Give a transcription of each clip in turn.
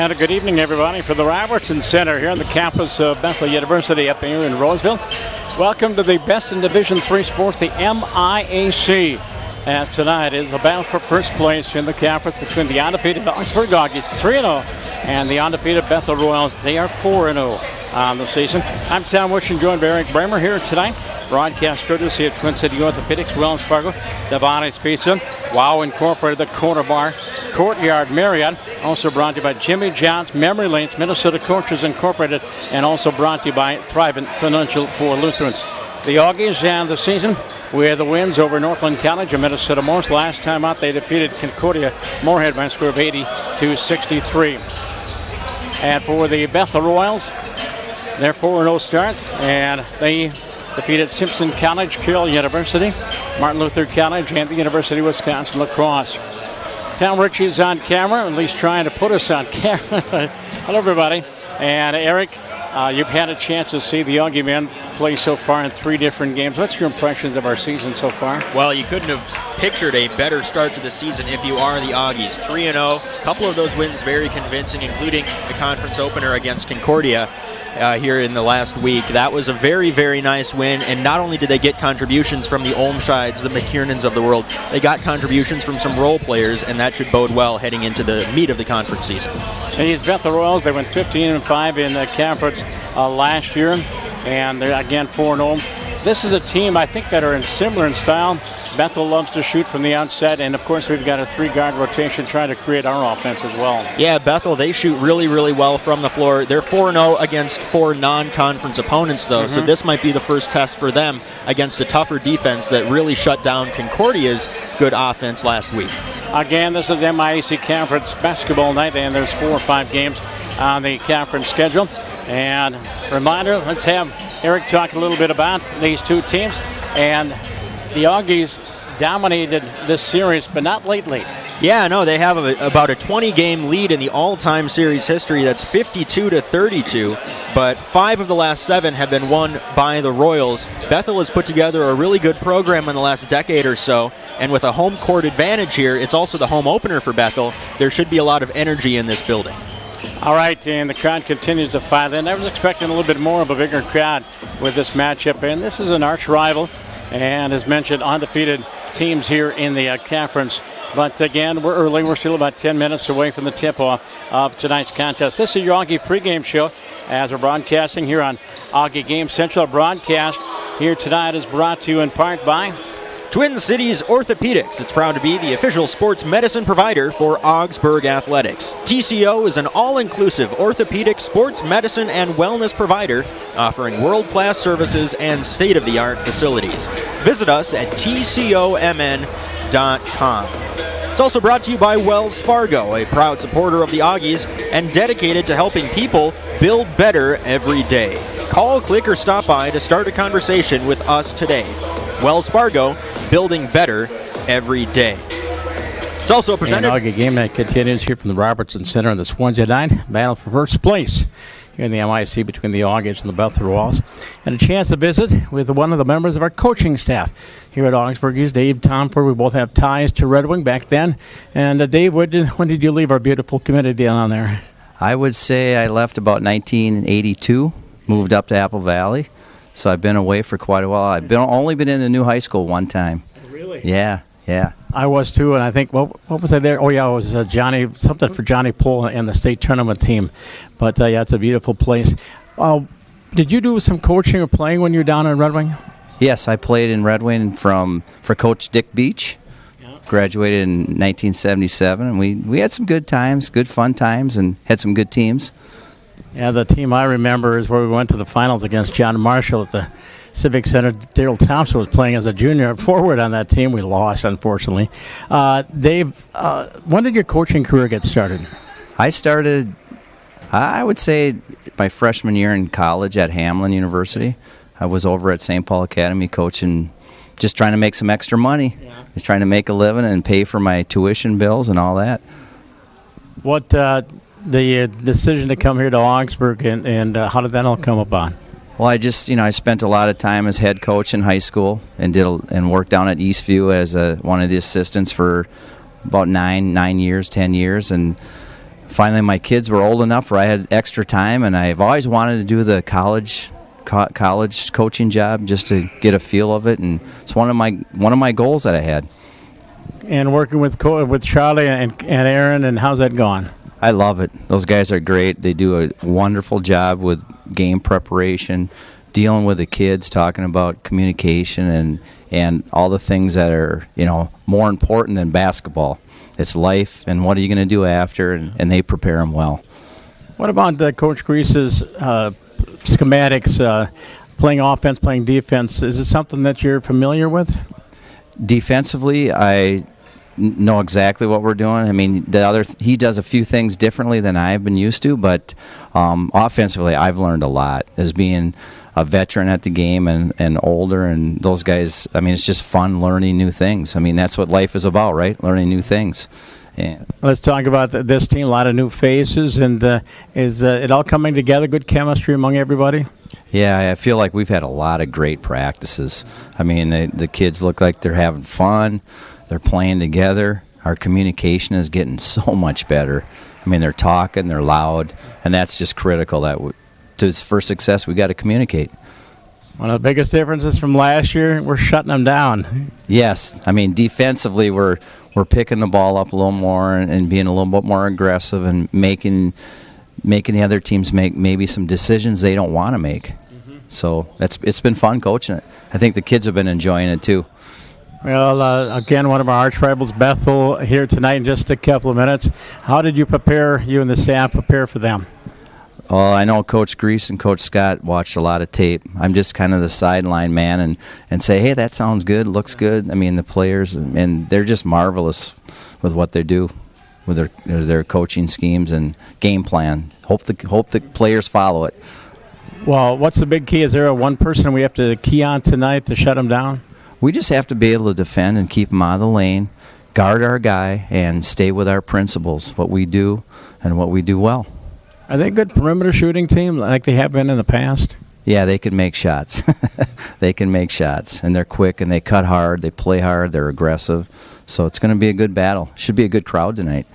And a good evening, everybody, for the Robertson Center here on the campus of Bethel University up here in Roseville. Welcome to the best in Division III sports, the MIAC. As tonight is the battle for first place in the conference between the undefeated Augsburg Auggies, 3-0, and the undefeated Bethel Royals. They are 4-0 on the season. I'm Tom Wish and joined by Eric Bremer here tonight. Broadcast courtesy of Twin City Orthopedics, Wells Fargo, Devani's Pizza, Wow Incorporated, the Corner Bar, Courtyard Marriott. Also brought to you by Jimmy John's, Memory Lanes, Minnesota Coaches Incorporated, and also brought to you by Thrivent Financial for Lutherans. The Auggies and the season with the wins over Northland College and Minnesota Morse. Last time out, they defeated Concordia Moorhead by a score of 80-63. And for the Bethel Royals, their 4-0 start, and they defeated Simpson College, Carroll University, Martin Luther College, and the University of Wisconsin lacrosse. Tom Ritchie's on camera, at least trying to put us on camera. Hello, everybody. And Eric, you've had a chance to see the Auggie men play so far in 3 different games. What's your impressions of our season so far? Well, you couldn't have pictured a better start to the season if you are the Auggies. 3-0, a couple of those wins very convincing, including the conference opener against Concordia here in the last week. That was a very, very nice win, and not only did they get contributions from the Olmscheids, the McKiernans of the world, they got contributions from some role players, and that should bode well heading into the meat of the conference season. These Bethel Royals, they went 15-5 in the conference last year, and they're again 4-0. This is a team, I think, that are similar in style. Bethel loves to shoot from the outside, and of course we've got a 3-guard rotation trying to create our offense as well. Yeah, Bethel, they shoot really, really well from the floor. They're 4-0 against 4 non-conference opponents, though, so this might be the first test for them against a tougher defense that really shut down Concordia's good offense last week. Again, this is MIAC Conference basketball night, and there's 4 or 5 games on the conference schedule. And reminder, let's have Eric talk a little bit about these 2 teams. And the Auggies dominated this series, but not lately. Yeah, no, they have about a 20-game lead in the all-time series history. That's 52-32, but 5 of the last 7 have been won by the Royals. Bethel has put together a really good program in the last decade or so, and with a home court advantage here, it's also the home opener for Bethel. There should be a lot of energy in this building. All right, and the crowd continues to file in. I was expecting a little bit more of a bigger crowd with this matchup, and this is an arch rival, and as mentioned, undefeated teams here in the conference. But again, we're early. We're still about 10 minutes away from the tip-off of tonight's contest. This is your Auggie pregame show as we're broadcasting here on Auggie Game Central. Our broadcast here tonight is brought to you in part by Twin Cities Orthopedics. It's proud to be the official sports medicine provider for Augsburg Athletics. TCO is an all-inclusive orthopedic sports medicine and wellness provider offering world-class services and state-of-the-art facilities. Visit us at tcomn.com. It's also brought to you by Wells Fargo, a proud supporter of the Auggies and dedicated to helping people build better every day. Call, click, or stop by to start a conversation with us today. Wells Fargo, building better every day. It's also presented. And Auggie game that continues here from the Robertson Center on this Wednesday night. Battle for first place here in the MIAC between the Auggies and the Bethel Royals. And a chance to visit with one of the members of our coaching staff here at Augsburg. He's Dave Tomford. We both have ties to Red Wing back then. And Dave, when did you leave our beautiful community down there? I would say I left about 1982, moved up to Apple Valley. So I've been away for quite a while. I've only been in the new high school one time. Really? Yeah. I was too, and I think, what was I there? Oh, yeah, it was something for Johnny Poole and the state tournament team. But, yeah, it's a beautiful place. Did you do some coaching or playing when you were down in Red Wing? Yes, I played in Red Wing for Coach Dick Beach. Yeah. Graduated in 1977, and we had some good times, good fun times, and had some good teams. Yeah, the team I remember is where we went to the finals against John Marshall at the Civic Center. Daryl Thompson was playing as a junior forward on that team. We lost, unfortunately. Dave, when did your coaching career get started? I started, I would say, my freshman year in college at Hamlin University. I was over at St. Paul Academy coaching, just trying to make some extra money. Yeah. Just trying to make a living and pay for my tuition bills and all that. What the decision to come here to Augsburg, and how did that all come about? Well, I spent a lot of time as head coach in high school and worked down at Eastview as one of the assistants for about 10 years, and finally my kids were old enough where I had extra time, and I've always wanted to do the college coaching job just to get a feel of it, and it's one of my goals that I had. And working with Charlie and Aaron, and how's that going? I love it. Those guys are great. They do a wonderful job with game preparation, dealing with the kids, talking about communication and all the things that are, more important than basketball. It's life and what are you going to do after, and they prepare them well. What about Coach Grease's schematics, playing offense, playing defense? Is it something that you're familiar with? Defensively, I know exactly what we're doing. I mean, he does a few things differently than I've been used to, but offensively, I've learned a lot as being a veteran at the game and older, and those guys. I mean, it's just fun learning new things. I mean, that's what life is about, right? Learning new things. Yeah. Let's talk about this team. A lot of new faces, and is it all coming together? Good chemistry among everybody? Yeah, I feel like we've had a lot of great practices. I mean, the kids look like they're having fun. They're playing together. Our communication is getting so much better. I mean, they're talking, they're loud, and that's just critical. For success, we got to communicate. One of the biggest differences from last year, we're shutting them down. Yes, I mean, defensively, we're picking the ball up a little more and being a little bit more aggressive and making the other teams make maybe some decisions they don't want to make. Mm-hmm. So it's been fun coaching it. I think the kids have been enjoying it too. Well, again, one of our arch rivals, Bethel, here tonight in just a couple of minutes. How did you and the staff prepare for them? Well, I know Coach Grease and Coach Scott watched a lot of tape. I'm just kind of the sideline man and say, hey, that sounds good, looks good. I mean, the players, and they're just marvelous with what they do with their coaching schemes and game plan. Hope the players follow it. Well, what's the big key? Is there one person we have to key on tonight to shut them down? We just have to be able to defend and keep them out of the lane, guard our guy, and stay with our principles, what we do and what we do well. Are they a good perimeter shooting team like they have been in the past? Yeah, they can make shots. They can make shots, and they're quick, and they cut hard, they play hard, they're aggressive. So it's going to be a good battle. Should be a good crowd tonight.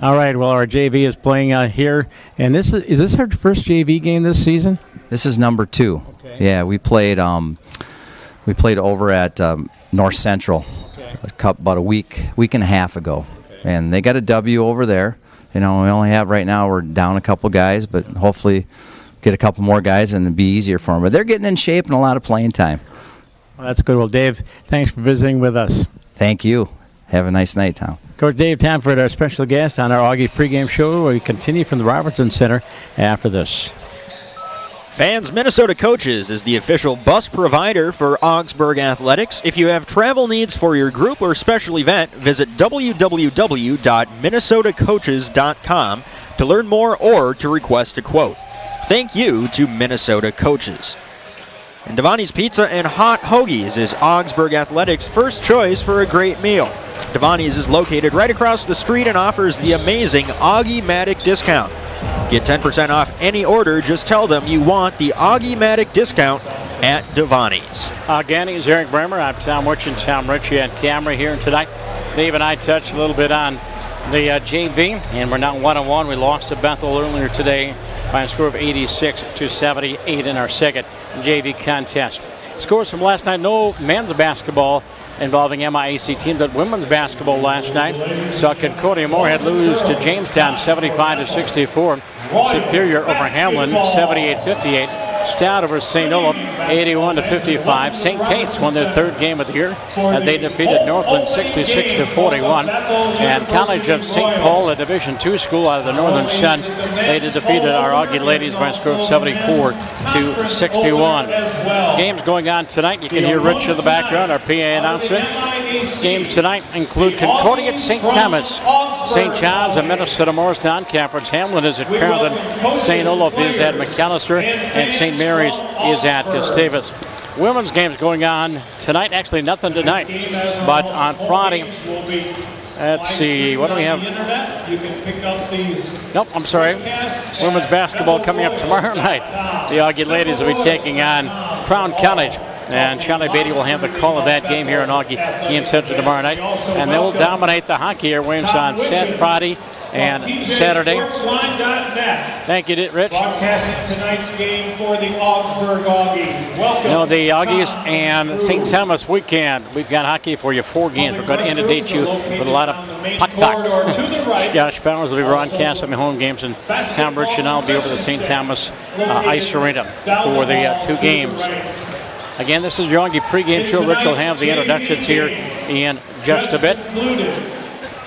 All right, well, our JV is playing here, and is this our first JV game this season? This is number 2. Okay. Yeah, we played over at North Central about a week and a half ago, and they got a W over there. We only have right now, we're down a couple guys, but hopefully get a couple more guys and it'll be easier for them. But they're getting in shape and a lot of playing time. Well, that's good. Well, Dave, thanks for visiting with us. Thank you. Have a nice night, Tom. Coach Dave Tamford, our special guest on our Auggie pregame show. We continue from the Robertson Center after this. Fans, Minnesota Coaches is the official bus provider for Augsburg Athletics. If you have travel needs for your group or special event, visit www.minnesotacoaches.com to learn more or to request a quote. Thank you to Minnesota Coaches. And Devani's Pizza and Hot Hoagies is Augsburg Athletics' first choice for a great meal. Devani's is located right across the street and offers the amazing Auggie-matic discount. Get 10% off any order. Just tell them you want the Auggie-matic discount at Devani's. Again, he's Eric Bremer. I'm Tom Witch and Tom Ritchie on camera here tonight. Dave and I touched a little bit on the JV, and we're now 1-1. We lost to Bethel earlier today by a score of 86-78 in our second JV contest. Scores from last night: no men's basketball involving MIAC teams, but women's basketball last night saw Concordia Moorhead lose to Jamestown 75-64. Superior over Hamlin 78-58. Stout over St. Olaf 81-55. St. Kate's won their third game of the year as they defeated Northland 66-41. And College of St. Paul, a Division II school out of the Northern Sun, they defeated our Auggie ladies by a score of 74-61. Games going on tonight. You can hear Rich in the background, our PA announcer. Games tonight include Concordia at St. Thomas, St. John's and Minnesota Morristown Conference. Hamlin is at Carrollton, St. Olaf is at McAllister, and St. Mary's is at Gustavus. Women's games going on tonight. Actually, nothing tonight, but on Friday. Let's see, what do we have? Nope, I'm sorry. Women's basketball coming up tomorrow night. The Auggie ladies will be taking on Crown College. And Charlie Beatty will have the call of that game here in Auggie Game Center tomorrow night. And they will dominate the hockey airwaves on Friday and Saturday. Thank you, Rich. Broadcasting tonight's game for the Augsburg Auggies. Welcome. The Auggies and St. Thomas weekend. We've got hockey for you, 4 games. We're going to inundate you with a lot of puck talk. Josh Powers will be broadcasting the home games, and Tom Rich and I will be over the St. Thomas Ice Arena for the 2 games. Again, this is your Augie pregame show. Rich will have the introductions here in just a bit.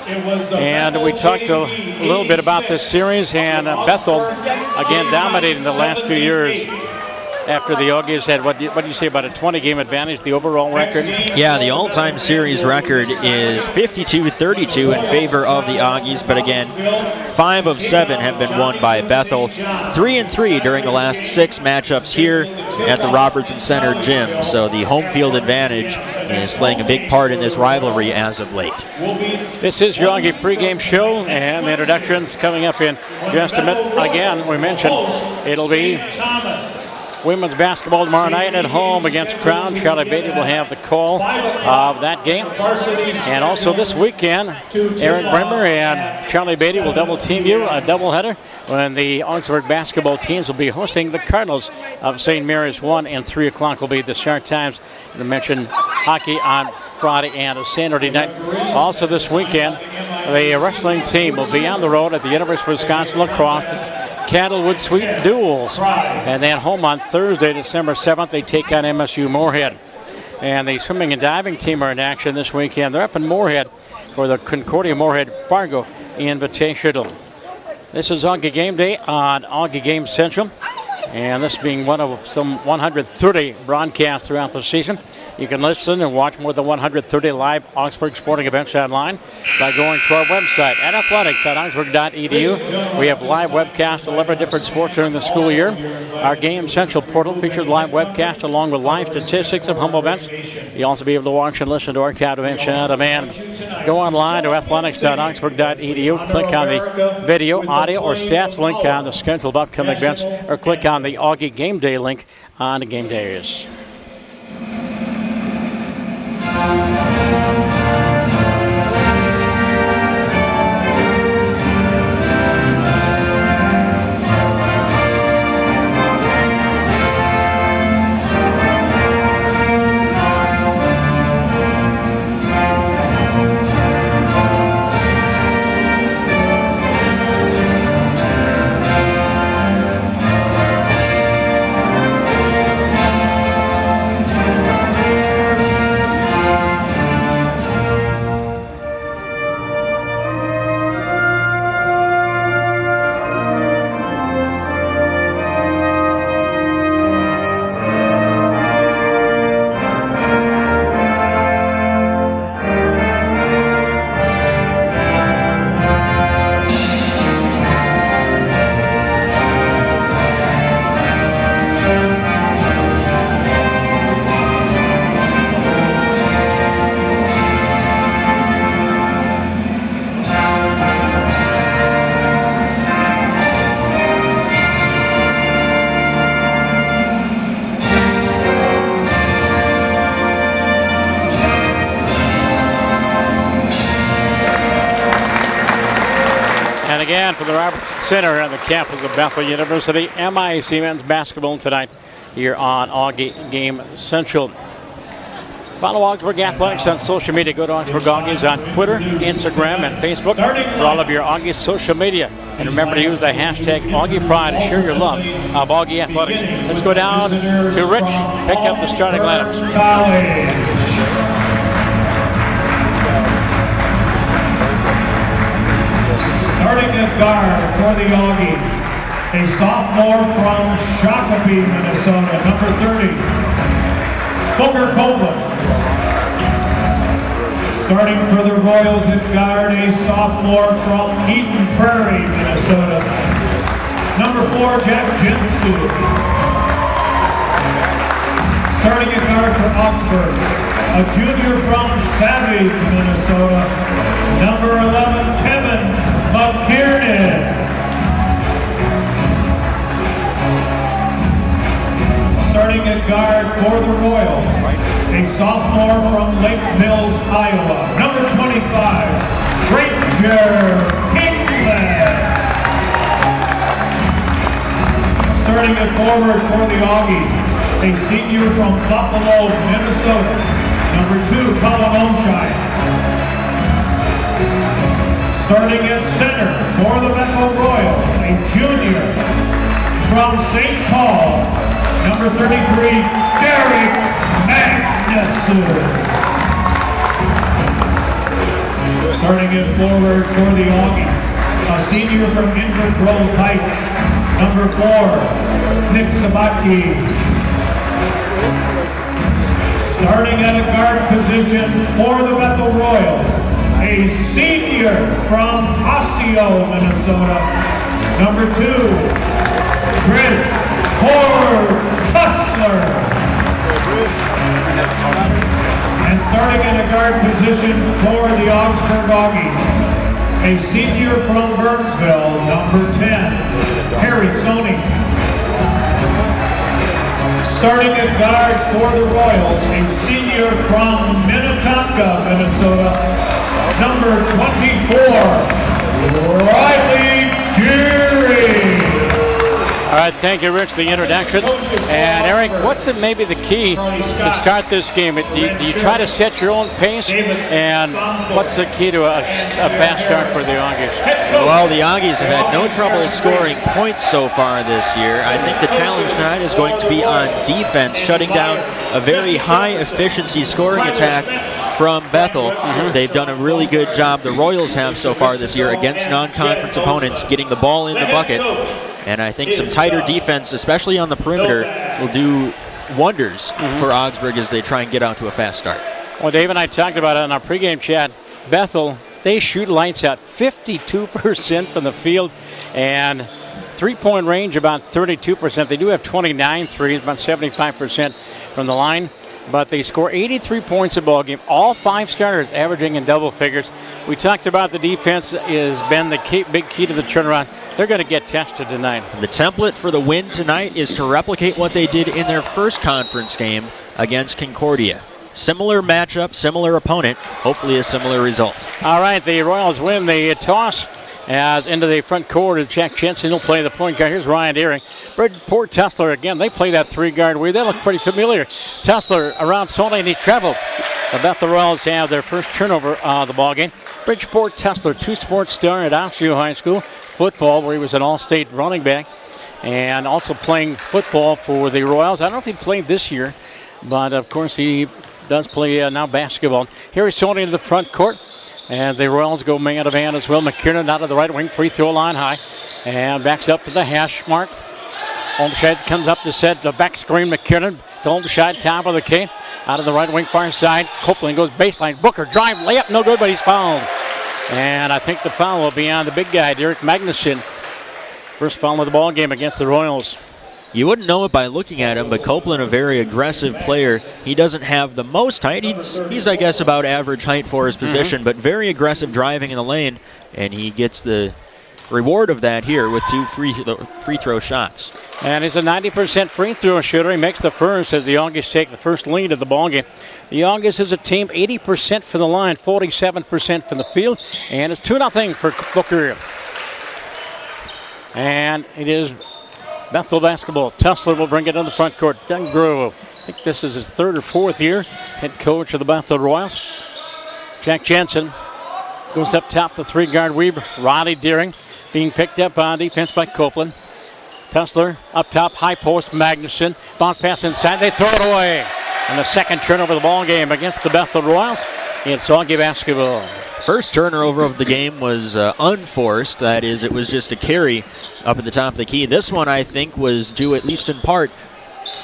And we talked a little bit about this series, and Bethel, again, dominating the last few years after the Auggies had, what do you say about a 20-game advantage, the overall record? Yeah, the all-time series record is 52-32 in favor of the Auggies, but again, 5 of 7 have been won by Bethel. 3-3 during the last 6 matchups here at the Robertson Center gym, so the home field advantage is playing a big part in this rivalry as of late. This is your Augie pregame show, and the introductions coming up in just a minute. Again, we mentioned it'll be women's basketball tomorrow night at home against Crown. Charlie Beatty will have the call of that game. And also this weekend, Eric Brimmer and Charlie Beatty will double team you, a doubleheader, when the Augsburg basketball teams will be hosting the Cardinals of St. Mary's. 1 and 3 o'clock will be the start times. I mentioned hockey on Friday and Saturday night. Also this weekend, the wrestling team will be on the road at the University of Wisconsin Lacrosse Candlewood Suite Duels. And then home on Thursday, December 7th, they take on MSU Moorhead. And the swimming and diving team are in action this weekend. They're up in Moorhead for the Concordia Moorhead Fargo Invitational. This is Augie Game Day on Augie Game Central. And this being one of some 130 broadcasts throughout the season. You can listen and watch more than 130 live Augsburg sporting events online by going to our website at athletics.augsburg.edu. We have live webcasts of 11 different sports during the school year. Our Game Central portal features live webcasts along with live statistics of home events. You'll also be able to watch and listen to our crowd events on demand. Go online to athletics.augsburg.edu. Click on the video, audio, or stats link on the schedule of upcoming events, or click on the Augie Game Day link on the game days. Again, from the Robertson Center on the campus of Bethel University, MIAC men's basketball tonight here on Augie Game Central. Follow Augsburg Athletics on social media. Go to Augsburg Auggies on Twitter, Instagram, and Facebook for all of your Augie social media. And remember to use the hashtag AuggiePride to share your love of Augie Athletics. Let's go down to Rich, pick up the starting lineups. Starting at guard for the Auggies, a sophomore from Shakopee, Minnesota, number 30, Booker Copeland. Starting for the Royals at guard, a sophomore from Eden Prairie, Minnesota, number 4, Jack Jinsu. Starting at guard for Augsburg, a junior from Savage, Minnesota, number 11, Kevin McKiernan. Starting at guard for the Royals, a sophomore from Lake Mills, Iowa, number 25, Ranger Kingland. Starting at forward for the Auggies, a senior from Buffalo, Minnesota, number 2, Colin Olmscheid. Starting at center for the Bethel Royals, a junior from St. Paul, number 33, Derek Magnuson. Starting at forward for the Auggies, a senior from Inver Grove Heights, number 4, Nick Sabaki. Starting at a guard position for the Bethel Royals, a senior from Osseo, Minnesota, number 2, Bridge Tussler. And starting at a guard position for the Augsburg Auggies, a senior from Burnsville, number 10, Harry Sony. Starting at guard for the Royals, a senior from Minnetonka, Minnesota, number 24, Riley Geary. All right, thank you, Rich, for the introduction. And Eric, what's maybe the key to start this game? Do you try to set your own pace? And what's the key to a fast start for the Auggies? Well, the Auggies have had no trouble scoring points so far this year. I think the challenge tonight is going to be on defense, shutting down a very high-efficiency scoring attack from Bethel. They've done a really good job, the Royals have so far this year, against non-conference opponents, getting the ball in the bucket. And I think some tighter defense, especially on the perimeter, will do wonders for Augsburg as they try and get out to a fast start. Well, Dave and I talked about it in our pregame chat. Bethel, they shoot lights out 52% from the field and three-point range about 32%. They do have 29 threes, about 75% from the line. But they score 83 points a ball game. All 5 starters averaging in double figures. We talked about the defense has been the big key to the turnaround. They're going to get tested tonight. The template for the win tonight is to replicate what they did in their first conference game against Concordia. Similar matchup, similar opponent, hopefully a similar result. All right, the Royals win the toss. As into the front court is Jack Jensen. He'll play the point guard. Here's Ryan Deering. Bridgeport Tussler again. They play that 3-guard weird. That looks pretty familiar. Tussler around Sony and he traveled. The Bethel Royals have their first turnover of the ballgame. Bridgeport Tussler, 2-sport star at Osseo High School. Football, where he was an all-state running back. And also playing football for the Royals. I don't know if he played this year, but of course he does play now basketball. Here is Sony in the front court. And the Royals go man-to-man as well. McKiernan out of the right wing, free throw line high. And backs up to the hash mark. Olmscheid comes up to set the back screen. McKiernan to Olmscheid, top of the key. Out of the right wing, far side. Copeland goes baseline. Booker drive, layup, no good, but he's fouled. And I think the foul will be on the big guy, Derek Magnuson. First foul of the ball game against the Royals. You wouldn't know it by looking at him, but Copeland, a very aggressive player. He doesn't have the most height. He's I guess, about average height for his position, but very aggressive driving in the lane, and he gets the reward of that here with 2 free throw shots. And he's a 90% free throw shooter. He makes the first as the Auggies take the first lead of the ballgame. The Auggies is a team 80% from the line, 47% from the field, and it's 2-0 for Booker. And it is Bethel basketball. Tussler will bring it in the front court. Doug Grove, I think this is his 3rd or 4th year, head coach of the Bethel Royals. Jack Jensen goes up top, the 3-guard weave. Riley Deering being picked up on defense by Copeland. Tussler up top, high post, Magnuson. Bounce pass inside, they throw it away. And the second turnover of the ball game against the Bethel Royals. It's Auggie basketball. First turnover of the game was unforced. That is, it was just a carry up at the top of the key. This one, I think, was due at least in part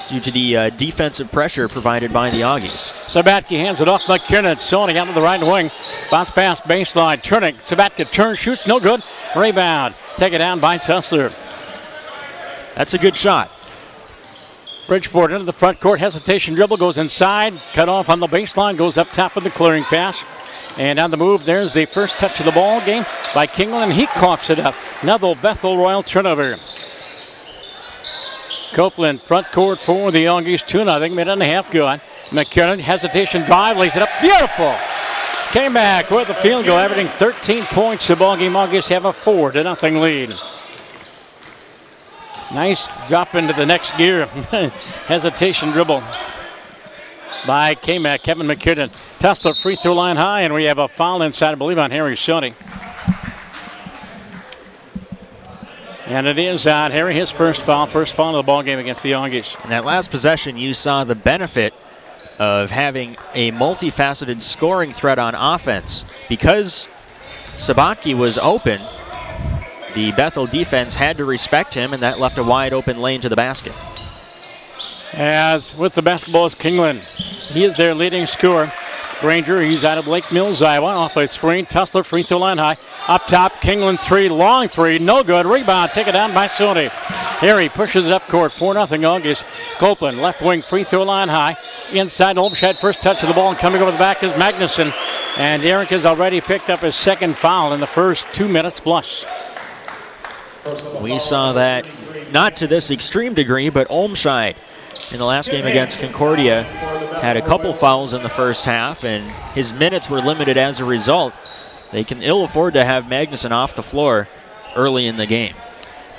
due to the defensive pressure provided by the Auggies. Sabatke hands it off McKiernan. Sony out to the right wing. Bounce pass baseline. Turning. Sabatke turns, shoots, no good. Rebound. Take it down by Tussler. That's a good shot. Bridgeport into the front court. Hesitation dribble goes inside. Cut off on the baseline. Goes up top of the clearing pass. And on the move, there's the first touch of the ball game by Kingland, and he coughs it up. Another Bethel Royal turnover. Copeland, front court for the Auggies, 2-0, minute and a half gone. McKiernan, hesitation drive, lays it up, beautiful. Came back with the field goal, averaging 13 points. The ball game, Auggies have a 4-0 lead. Nice drop into the next gear. Hesitation dribble by K-Mac, Kevin McKiernan. Tesla free throw line high, and we have a foul inside, I believe, on Harry Shoney. And it is on Harry, his first foul of the ball game against the Auggies. In that last possession, you saw the benefit of having a multifaceted scoring threat on offense. Because Sabatke was open, the Bethel defense had to respect him, and that left a wide open lane to the basket. As with the basketball is Kingland. He is their leading scorer. Granger, he's out of Lake Mills, Iowa. Off a screen, Tussler, free throw line high. Up top, Kingland three, long three, no good. Rebound, take it down by Sony. Harry pushes it up court, 4-0 Auggies. Copeland, left wing, free throw line high. Inside, Olmsted, first touch of the ball, and coming over the back is Magnuson. And Eric has already picked up his second foul in the first 2 minutes plus. We saw that, not to this extreme degree, but Olmsted in the last game against Concordia had a couple fouls in the first half, and his minutes were limited as a result. They can ill afford to have Magnuson off the floor early in the game.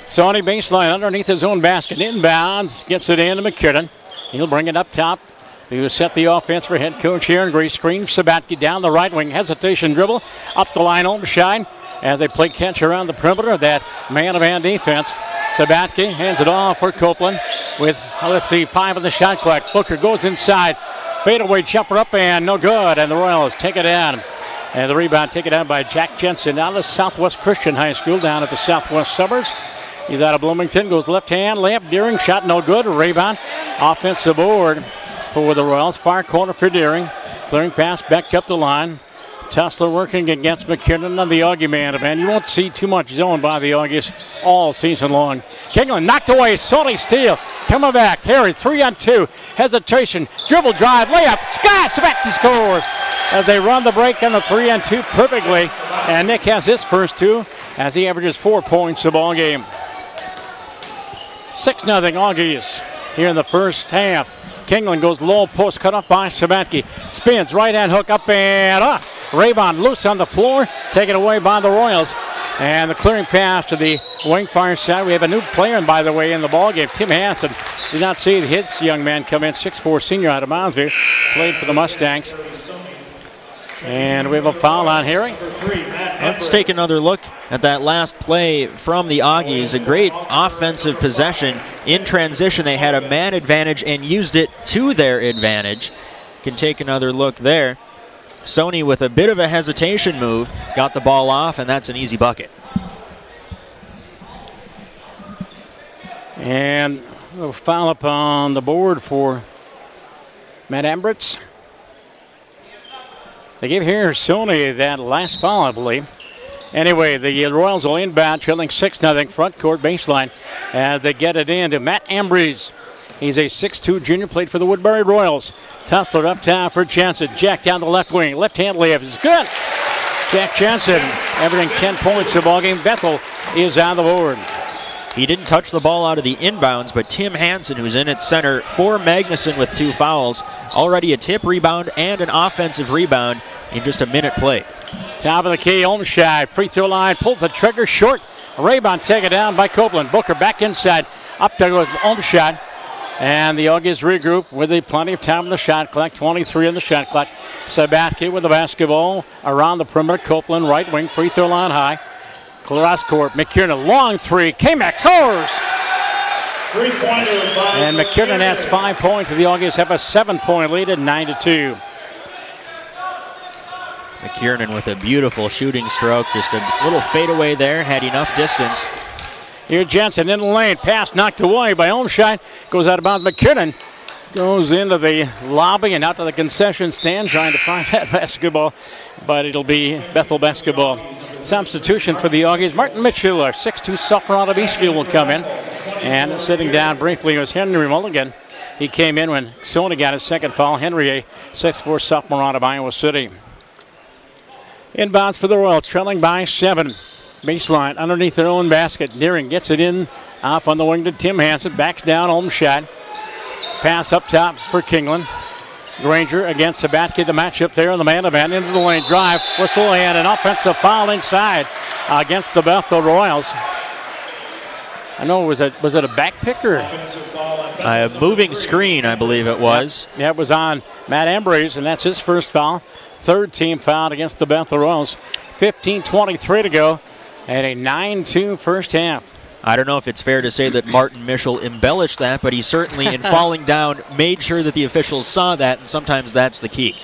Sony baseline underneath his own basket. Inbounds, gets it in to McKiernan. He'll bring it up top. He will set the offense for head coach Aaron Gray. Screen Sabatke down the right wing. Hesitation dribble. Up the line, Olmsted. As they play catch around the perimeter of that man-to-man defense. Sabatke hands it off for Copeland with, 5 in the shot clock. Booker goes inside. Fadeaway jumper up and no good. And the Royals take it down. And the rebound taken down by Jack Jensen out of Southwest Christian High School down at the southwest suburbs. He's out of Bloomington. Goes left hand layup. Deering shot no good. Rebound. Offensive board for the Royals. Far corner for Deering. Clearing pass back up the line. Tussler working against McKiernan on the Augie man. You won't see too much zone by the Augies all season long. Kingland knocked away. Sony steal. Coming back. Harry 3-on-2. Hesitation. Dribble drive. Layup. Scott Sabatke scores. As they run the break on the 3-on-2 perfectly. And Nick has his first two as he averages 4 points a ball game. 6-0 Augies here in the first half. Kingland goes low post, cut off by Sabatke. Spins, right hand hook up and off. Rebound loose on the floor, taken away by the Royals. And the clearing pass to the wing far side. We have a new player, by the way, in the ballgame. Tim Hansen. Did not see his young man come in, 6'4" senior out of Moundsview. Played for the Mustangs. And we have a foul on Harry. Let's take another look at that last play from the Auggies. A great offensive possession. In transition, they had a man advantage and used it to their advantage. Can take another look there. Sony with a bit of a hesitation move, got the ball off, and that's an easy bucket. And a foul up on the board for Matt Ambritz. They gave here Sony that last foul, I believe. Anyway, the Royals will inbound, trailing 6-0 front court baseline as they get it in to Matt Ambries. He's a 6'2" junior, played for the Woodbury Royals. Tussler up top for Jensen. Jack down the left wing. Left hand layup is good. Jack Jensen averaging 10 points a ball game. Bethel is on the board. He didn't touch the ball out of the inbounds, but Tim Hansen, who's in at center for Magnuson with 2 fouls, already a tip rebound and an offensive rebound in just a minute played. Top of the key, Olmsted, free throw line, pulls the trigger short. Rebound taken down by Copeland. Booker back inside, up there with Olmsted. And the Auggies regroup with plenty of time in the shot clock, 23 in the shot clock. Sabatke with the basketball around the perimeter. Copeland, right wing, free throw line high. Cross court, McKiernan, long three. K-Mac scores! And McKiernan has 5 points, and the Auggies have a 7-point lead at 9-2. McKiernan with a beautiful shooting stroke. Just a little fadeaway there, had enough distance. Here Jensen in the lane. Pass knocked away by Olmsted. Goes out of bounds. McKiernan goes into the lobby and out to the concession stand trying to find that basketball. But it'll be Bethel basketball. Substitution for the Auggies. Martin Mitchell, our 6'2" sophomore out of Eastfield, will come in. And sitting down briefly was Henry Mulligan. He came in when Sony got his second foul. Henry, a 6'4" sophomore out of Iowa City. Inbounds for the Royals, trailing by 7. Baseline underneath their own basket. Deering gets it in off on the wing to Tim Hansen. Backs down Olmsted. Pass up top for Kingland. Granger against Sabatke. The matchup there on the man-to-man into the lane. Drive, whistle, and an offensive foul inside against the Bethel Royals. I know, was it a back pick or? A moving screen, I believe it was. Yeah, it was on Matt Ambrose, and that's his first foul. Third team foul against the Bethel Royals. 15:23 to go, and a 9-2 first half. I don't know if it's fair to say that Martin Mitchell embellished that, but he certainly, in falling down, made sure that the officials saw that, and sometimes that's the key.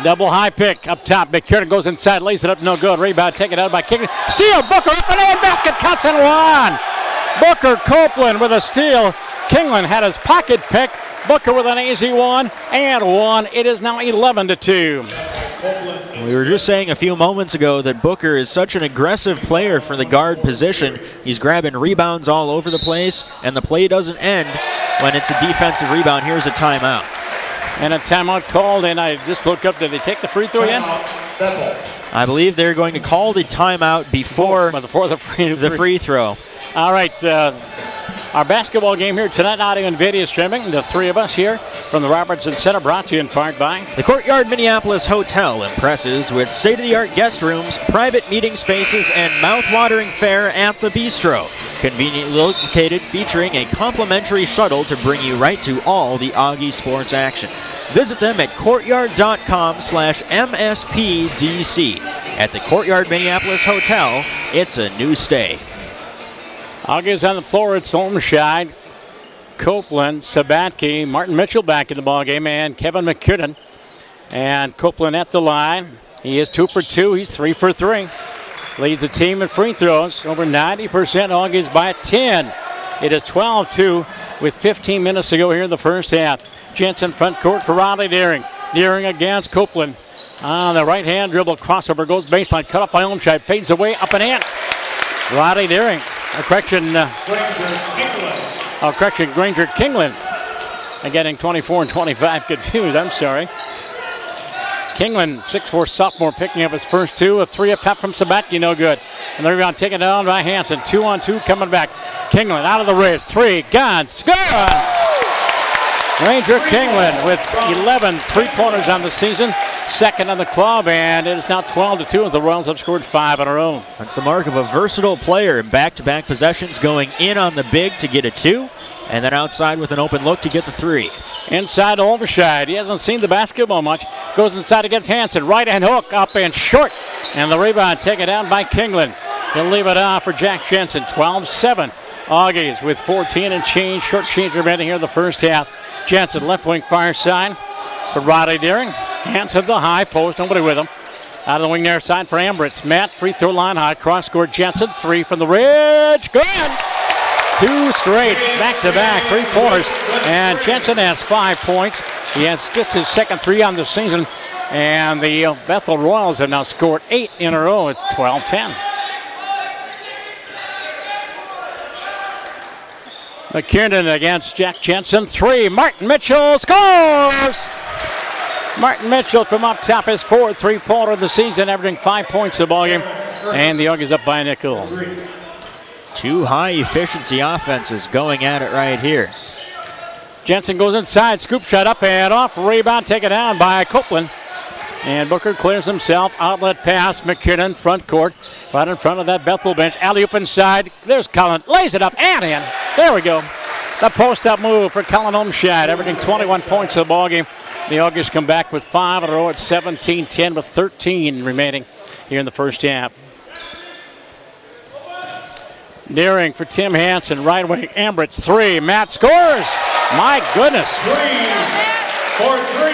Double high pick up top. McKiernan goes inside, lays it up, no good. Rebound taken out by King. Steal, Booker up and in, basket cuts and one. Booker Copeland with a steal. Kingland had his pocket pick. Booker with an easy one and one. It is now 11-2. We were just saying a few moments ago that Booker is such an aggressive player for the guard position. He's grabbing rebounds all over the place, and the play doesn't end when it's a defensive rebound. Here's a timeout. And a timeout called, and I just looked up. Did they take the free throw again? I believe they're going to call the timeout before the free throw. All right, our basketball game here tonight, audio and video streaming. The three of us here from the Robertson Center, brought to you in part by the Courtyard Minneapolis Hotel impresses with state-of-the-art guest rooms, private meeting spaces, and mouth-watering fare at the bistro. Conveniently located, featuring a complimentary shuttle to bring you right to all the Auggie sports action. Visit them at courtyard.com/MSPDC. At the Courtyard Minneapolis Hotel, it's a new stay. Auggies on the floor. It's Olmscheid, Copeland, Sabatke, Martin Mitchell back in the ballgame, and Kevin McKiernan. And Copeland at the line. He is 2 for 2. He's 3 for 3. Leads the team in free throws. Over 90%. Auggies by 10. It is 12-2 with 15 minutes to go here in the first half. Jensen front court for Riley Deering. Deering against Copeland. On the right-hand dribble, crossover goes baseline. Cut up by Olmscheid. Fades away, up and in. Riley Deering. Granger Kingland. I'm getting 24 and 25 confused. I'm sorry. Kingland, 6'4" sophomore, picking up his first two. A three up top from Sabatke, no good. And the rebound taken down by Hansen. 2-on-2 coming back. Kingland out of the race. Three, gone, score! Granger Kingland with 11 three-pointers on the season. Second on the club, and it is now 12-2 as the Royals have scored 5 in a row. That's the mark of a versatile player in back-to-back possessions, going in on the big to get a 2, and then outside with an open look to get the 3. Inside Olmscheid. He hasn't seen the basketball much. Goes inside against Hansen. Right-hand hook, up and short. And the rebound taken down by Kingland. He'll leave it off for Jack Jensen. 12-7. Auggies with 14 and change. Short change remaining here in the first half. Jensen, left wing far side for Roddy Deering. Hansen the high post. Nobody with him. Out of the wing near side for Ambritz. Matt, free throw line high. Cross scored Jensen. 3 from the ridge. Good. 2 straight, back-to-back, 3-pointers. And Jensen has 5 points. He has just his second 3 on the season. And the Bethel Royals have now scored 8 in a row. It's 12-10. McKiernan against Jack Jensen. 3. Martin Mitchell scores! Martin Mitchell from up top, his 4th three-pointer of the season, averaging 5 points in the ballgame. And the Auggies up by a nickel. 2 high-efficiency offenses going at it right here. Jensen goes inside, scoop shot up and off, rebound taken down by Copeland. And Booker clears himself, outlet pass, McKiernan, front court, right in front of that Bethel bench. Alley-oop inside, there's Cullen, lays it up and in. There we go. The post-up move for Cullen Olmscheid, averaging 21 points in the ballgame. The Auggies come back with 5 in a row at 17-10 with 13 remaining here in the first half. Deering for Tim Hansen, right wing, Ambritz, 3. Matt scores. My goodness. 3 for 3.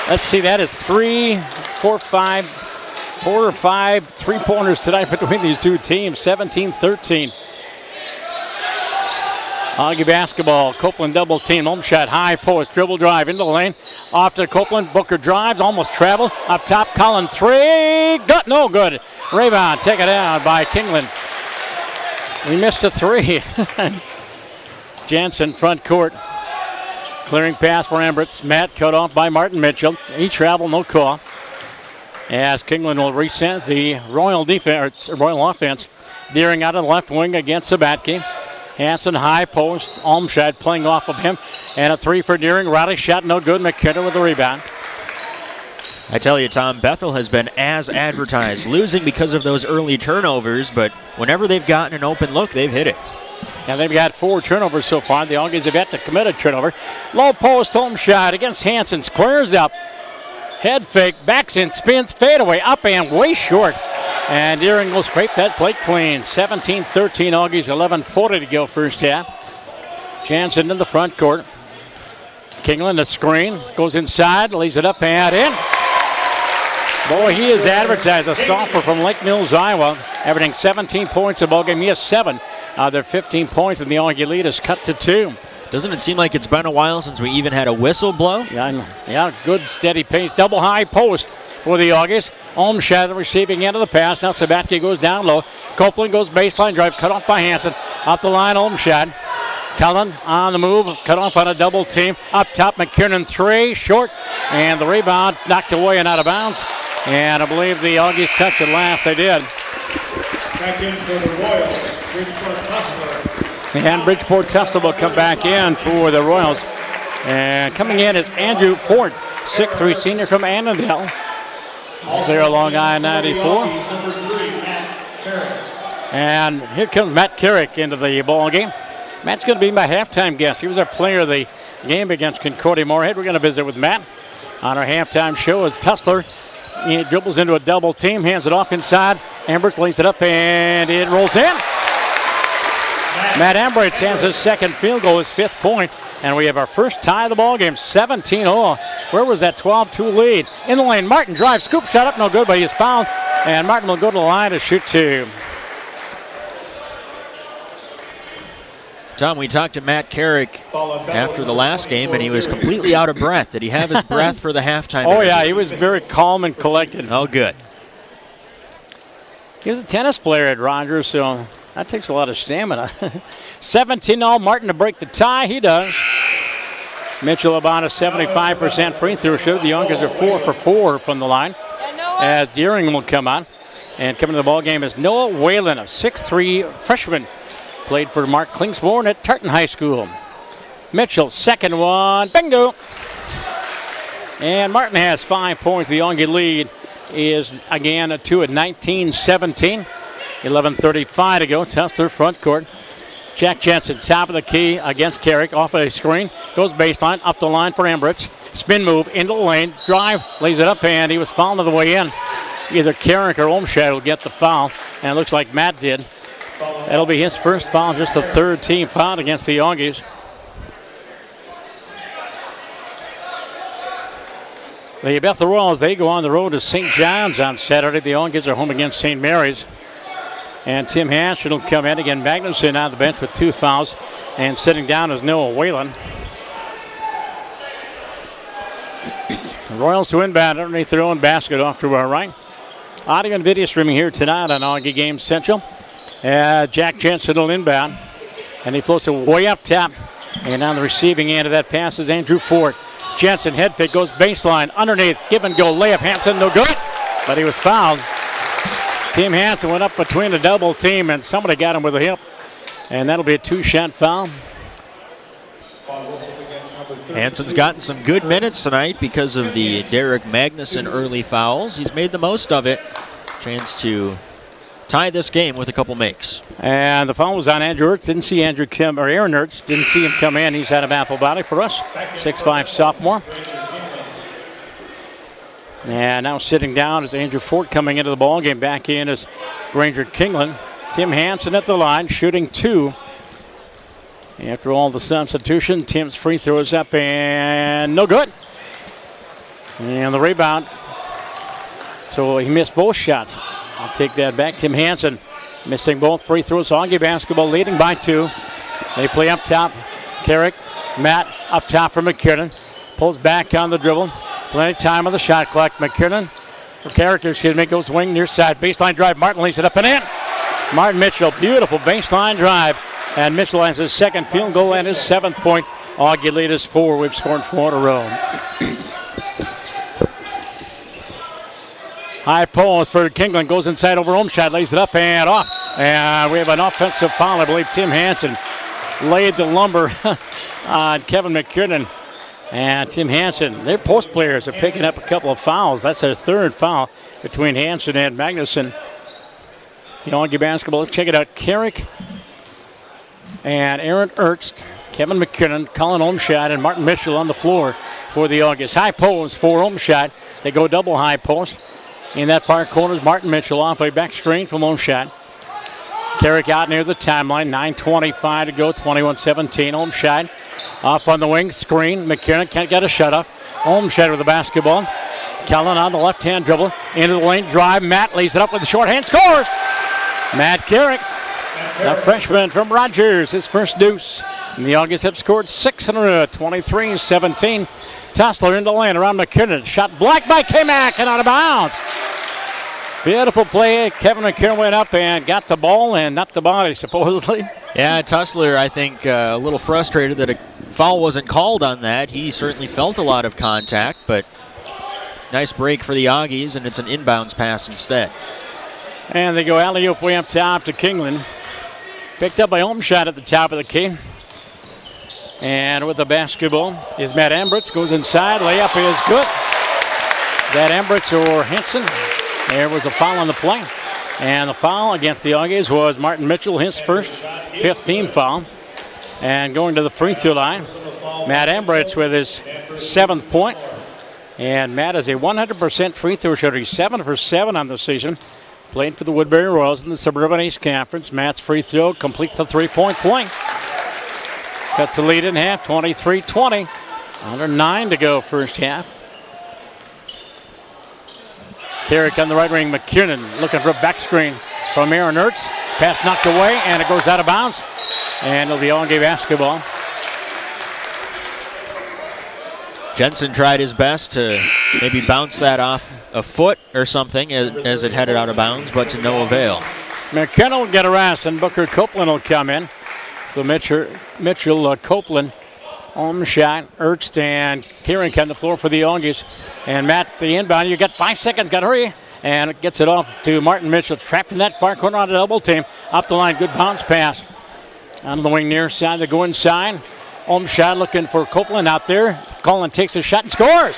Let's see, that is 4 or 5 three-pointers tonight between these two teams, 17-13. Auggie basketball, Copeland double team, Olmscheid high post, dribble drive into the lane, off to Copeland, Booker drives, almost travel, up top, Cullen, 3, good, no good. Rebound, take it down by Kingland. We missed a 3. Jansen front court. Clearing pass for Ambritz. Matt cut off by Martin Mitchell. He traveled, no call. As Kingland will reset the Royal defense, Royal offense. Deering out of the left wing against Sabatke. Hansen high post. Olmscheid playing off of him. And a 3 for Deering. Riley shot no good. McKenna with the rebound. I tell you, Tom, Bethel has been as advertised, losing because of those early turnovers, but whenever they've gotten an open look, they've hit it. And they've got 4 turnovers so far. The Auggies have yet to commit a turnover. Low post home shot against Hansen. Squares up. Head fake. Backs in. Spins. Fade away. Up and way short. And Deering will scrape that plate clean. 17-13 Auggies. 11:40 to go first half. Jansen in the front court. Kingland, the screen. Goes inside. Lays it up and in. Boy, he is advertised a sophomore from Lake Mills, Iowa. Averaging 17 points a ball game. He has 7. Their 15 points, and the Augie lead is cut to 2. Doesn't it seem like it's been a while since we even had a whistle blow? Yeah, good steady pace. Double high post for the Augies. Olmsted receiving end of the pass. Now Sabatke goes down low. Copeland goes baseline drive, cut off by Hansen. Up the line, Olmsted. Cullen on the move, cut off on a double team. Up top, McKiernan 3, short. And the rebound knocked away and out of bounds. And I believe the Augies touched and laughed. They did. Back in for the Royals, Bridgeport Tussler. And Bridgeport Tussler will come back in for the Royals. And coming in is Andrew Ford, 6'3" senior from Annandale. There along I-94. And here comes Matt Carrick into the ball game. Matt's going to be my halftime guest. He was our player of the game against Concordia Moorhead. We're going to visit with Matt on our halftime show as Tussler. He dribbles into a double team, hands it off inside. Ambrose lays it up and it rolls in. Matt Ambrose has his second field goal, his 5th point, and we have our first tie of the ball game, 17-0. Where was that 12-2 lead? In the lane, Martin drives, scoop shot up, no good, but he's fouled, and Martin will go to the line to shoot 2. Tom, we talked to Matt Carrick after the last game, and he was completely out of breath. Did he have his breath for the halftime? Oh, yeah, he was very calm and collected. Oh, good. He was a tennis player at Rogers, so that takes a lot of stamina. 17-0, Martin to break the tie. He does. Mitchell about a 75% free throw shoot. The Youngers are 4 for 4 from the line. As Deering will come on. And coming to the ball game is Noah Whalen, a 6'3" freshman. Played for Mark Klingsborn at Tartan High School. Mitchell, second one, bingo. And Martin has 5 points. The Augie lead is again a 2 at 19-17. 11:35 to go. Tussler front court. Jack Jensen, top of the key against Carrick. Off of a screen. Goes baseline, up the line for Embrich. Spin move into the lane. Drive, lays it up, and he was fouled on the way in. Either Carrick or Olmsted will get the foul. And it looks like Matt did. That'll be his first foul, just the 3rd team foul against the Augies. The Bethel Royals, they go on the road to St. John's on Saturday. The Augies are home against St. Mary's. And Tim Hansen will come in. Again, Magnuson on the bench with 2 fouls. And sitting down is Noah Whalen. The Royals to inbound underneath their own basket off to our right. Audio and video streaming here tonight on Augie Game Central. Jack Jensen will inbound, and he floats it way up top. And on the receiving end of that pass is Andrew Ford. Jensen, head fake, goes baseline, underneath, give and go, layup, Hansen, no good, but he was fouled. Tim Hansen went up between the double team, and somebody got him with a hip, and that'll be a 2-shot foul. Hansen's gotten some good minutes tonight because of the Derek Magnuson early fouls. He's made the most of it. Chance to tie this game with a couple makes. And the foul was on Andrew Ertz. Didn't see Andrew come, or Aaron Ertz. Didn't see him come in. He's out of Apple Valley for us. 6'5" sophomore. And now sitting down is Andrew Ford coming into the ball game. Back in is Granger Kingland. Tim Hansen at the line, shooting 2. After all the substitution, Tim's free throw is up and no good. And the rebound. So he missed both shots. I'll take that back. Tim Hansen missing both free throws. Augie basketball leading by 2. They play up top. Carrick, Matt up top for McKiernan. Pulls back on the dribble. Plenty of time on the shot clock. McKiernan, or Carrick, goes wing near side. Baseline drive. Martin lays it up and in. Martin Mitchell, beautiful baseline drive. And Mitchell has his second field goal and his 7th point. Augie lead is 4. We've scored 4 in a row. High post for Kingland, goes inside over Olmsted, lays it up and off. And we have an offensive foul. I believe Tim Hansen laid the lumber on Kevin McKiernan. And Tim Hansen, their post players are picking up a couple of fouls. That's their 3rd foul between Hansen and Magnuson. Augie basketball, let's check it out. Carrick, and Aaron Ernst, Kevin McKinnon, Colin Omshad, and Martin Mitchell on the floor for the Auggies. High post for Omshad. They go double high post. In that far corner is Martin Mitchell off a back screen from Omshad. Carrick out near the timeline. 9:25 to go. 21-17. Omshad off on the wing. Screen. McKinnon can't get a shut off. Omshad with the basketball. Kellen on the left-hand dribble. Into the lane. Drive. Matt lays it up with the short hand. Scores! Matt Carrick, the freshman from Rogers, his first deuce. And the Auggies have scored 6 in a row. 23-17. Tessler into the lane around McKinnon. Shot blocked by K-Mac and out of bounds. Beautiful play. Kevin McKinnon went up and got the ball and not the body, supposedly. Yeah, Tussler, I think, a little frustrated that a foul wasn't called on that. He certainly felt a lot of contact, but nice break for the Auggies, and it's an inbounds pass instead. And they go alley-oop way up top to Kingland. Picked up by Omshad at the top of the key. And with the basketball is Matt Ambritz. Goes inside. Layup is good. That Ambritz or Henson. There was a foul on the play. And the foul against the Auggies was Martin Mitchell, his first 15 foul. And going to the free throw line, Matt Ambritz with his 7th point. And Matt is a 100% free throw shooter. He's 7 for 7 on the season. Playing for the Woodbury Royals in the Suburban East Conference. Matt's free throw completes the 3-point play. Cuts the lead in half, 23-20. Under 9 to go first half. Carrick on the right wing. McKinnon looking for a back screen from Aaron Ertz. Pass knocked away, and it goes out of bounds. And it'll be Auggie basketball. Jensen tried his best to maybe bounce that off a foot or something as it headed out of bounds, but to no avail. McKinnon will get a rest, and Booker Copeland will come in. So Mitchell, Copeland, Omshad, Ertz, and Kieran on the floor for the Auggies. And Matt, the inbound, you got 5 seconds, got to hurry. And it gets it off to Martin Mitchell, trapped in that far corner on a double team. Up the line, good bounce pass. On the wing near side, they go inside. Omshad looking for Copeland out there. Colin takes a shot and scores.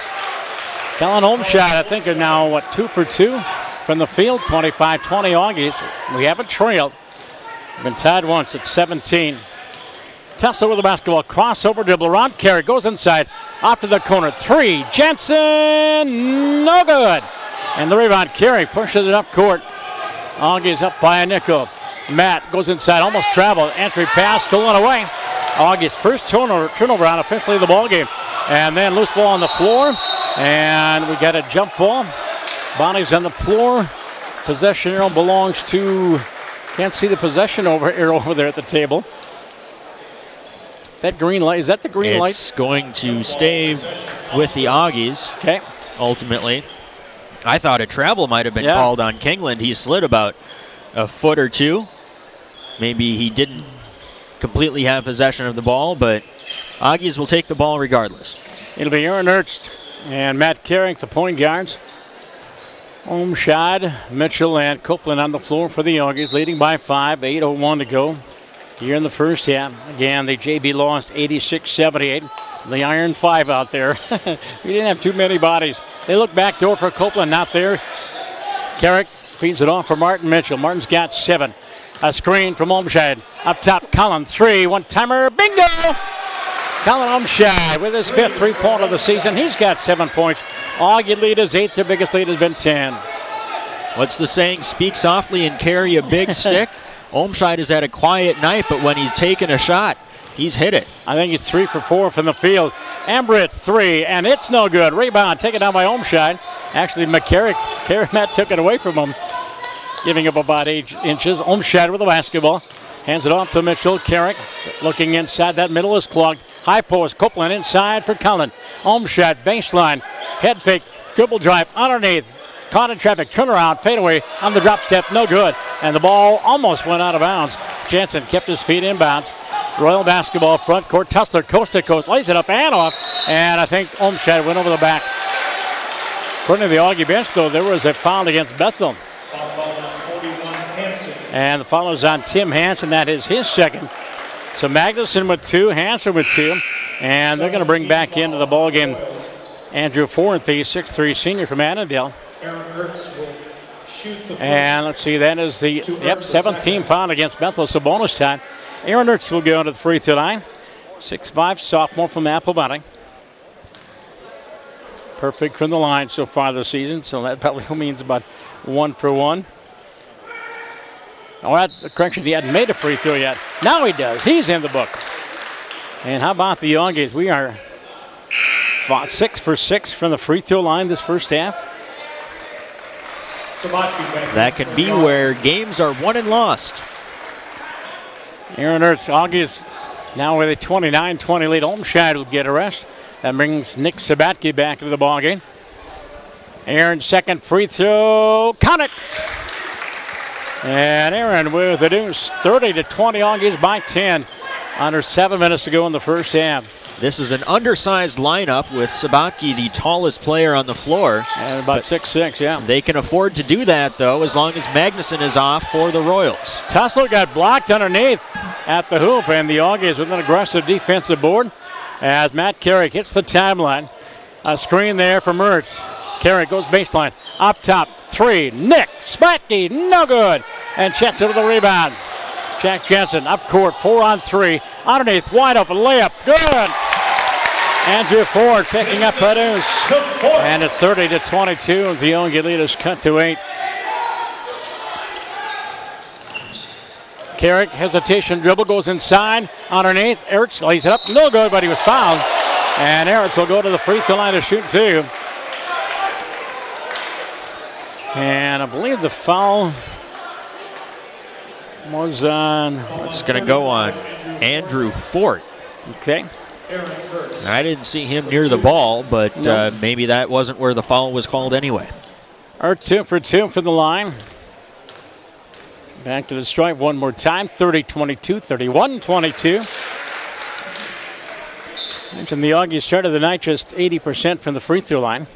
Kellen Omshad, I think, is now, 2 for 2 from the field. 25-20 Auggies. We haven't trailed. Been tied once at 17. Tesla with the basketball. Crossover dribble around. Carey goes inside. Off to the corner. 3. Jensen. No good. And the rebound. Carey pushes it up court. Auggies up by a nickel. Matt goes inside. Almost traveled. Entry pass. Stolen away. Auggies' first turnover on officially the ball game. And then loose ball on the floor. And we got a jump ball. Bonnie's on the floor. Possession arrow belongs to... Can't see the possession arrow there at the table. That green light, is that the green light? It's going to stay with the Auggies. Okay. Ultimately. I thought a travel might have been called on Kingland. He slid about a foot or two. Maybe he didn't completely have possession of the ball, but Auggies will take the ball regardless. It'll be Aaron Ernst and Matt Carrick, the point guards. Omshad, Mitchell, and Copeland on the floor for the Auggies, leading by 5, 8:01 to go here in the first half. Again, the JB lost 86-78. The Iron 5 out there. We didn't have too many bodies. They look back door for Copeland, not there. Carrick feeds it off for Martin Mitchell. Martin's got 7. A screen from Omshad. Up top, Colin, 3. One-timer, bingo! Colin Omshad with his 5th three-pointer of the season. He's got 7 points. Augie lead is 8. Their biggest lead has been 10. What's the saying? Speak softly and carry a big stick. Omshad has had a quiet night, but when he's taken a shot, he's hit it. I think he's 3 for 4 from the field. Ambritz, 3, and it's no good. Rebound taken down by Omshad. Actually, Matt took it away from him, giving up about 8 inches. Omshad with the basketball. Hands it off to Mitchell. Carrick looking inside. That middle is clogged. High post. Copeland inside for Cullen. Omshad baseline. Head fake. Dribble drive underneath. Caught in traffic. Turnaround. Fadeaway on the drop step. No good. And the ball almost went out of bounds. Jansen kept his feet inbounds. Royal basketball front court. Tussler coast to coast. Lays it up and off. And I think Omshad went over the back. According to the Augie bench, though, there was a foul against Bethel. And the foul is on Tim Hansen. That is his 2nd. So Magnuson with 2, Hansen with 2. And they're going to bring back into the ballgame Andrew Forenthy, 6'3" senior from Annandale. And let's see, that is the 7th team foul against Bethel. So bonus time. Aaron Ertz will go to the free throw line. 6'5", sophomore from Apple Valley. Perfect from the line so far this season, so that probably means about 1 for 1. Oh, that's a correction. He hadn't made a free throw yet. Now he does. He's in the book. And how about the Auggies? We are 6 for 6 from the free throw line this first half. That can be where games are won and lost. Aaron Ertz, Auggies now with a 29-20 lead. Olmscheid will get a rest. That brings Nick Sabatke back into the ballgame. Aaron's second free throw. Count it! And Aaron with the deuce. 30-20 Auggies by 10. Under 7 minutes to go in the first half. This is an undersized lineup with Sabatke, the tallest player on the floor. And about 6'6", yeah. They can afford to do that, though, as long as Magnuson is off for the Royals. Tussle got blocked underneath at the hoop, and the Auggies with an aggressive defensive board as Matt Carrick hits the timeline. A screen there from Ertz. Carrick goes baseline. Up top, 3. Nick Sabatke, no good. And Chet's with the rebound. Jack Jensen up court, 4 on 3. Underneath, wide open layup, good. Andrew Ford picking up the deuce. And it's 30-22. The Auggie lead is cut to 8. Carrick, hesitation dribble, goes inside. Underneath, Ertz lays it up, no good, but he was fouled. And Ertz will go to the free throw line to shoot 2. And I believe the foul was on. It's going to go on Andrew Ford. Okay. I didn't see him near the ball, but maybe that wasn't where the foul was called anyway. Ertz 2 for 2 from the line. Back to the stripe one more time. 30-22, 31-22. Mentioned the Auggies started the night just 80% from the free throw line.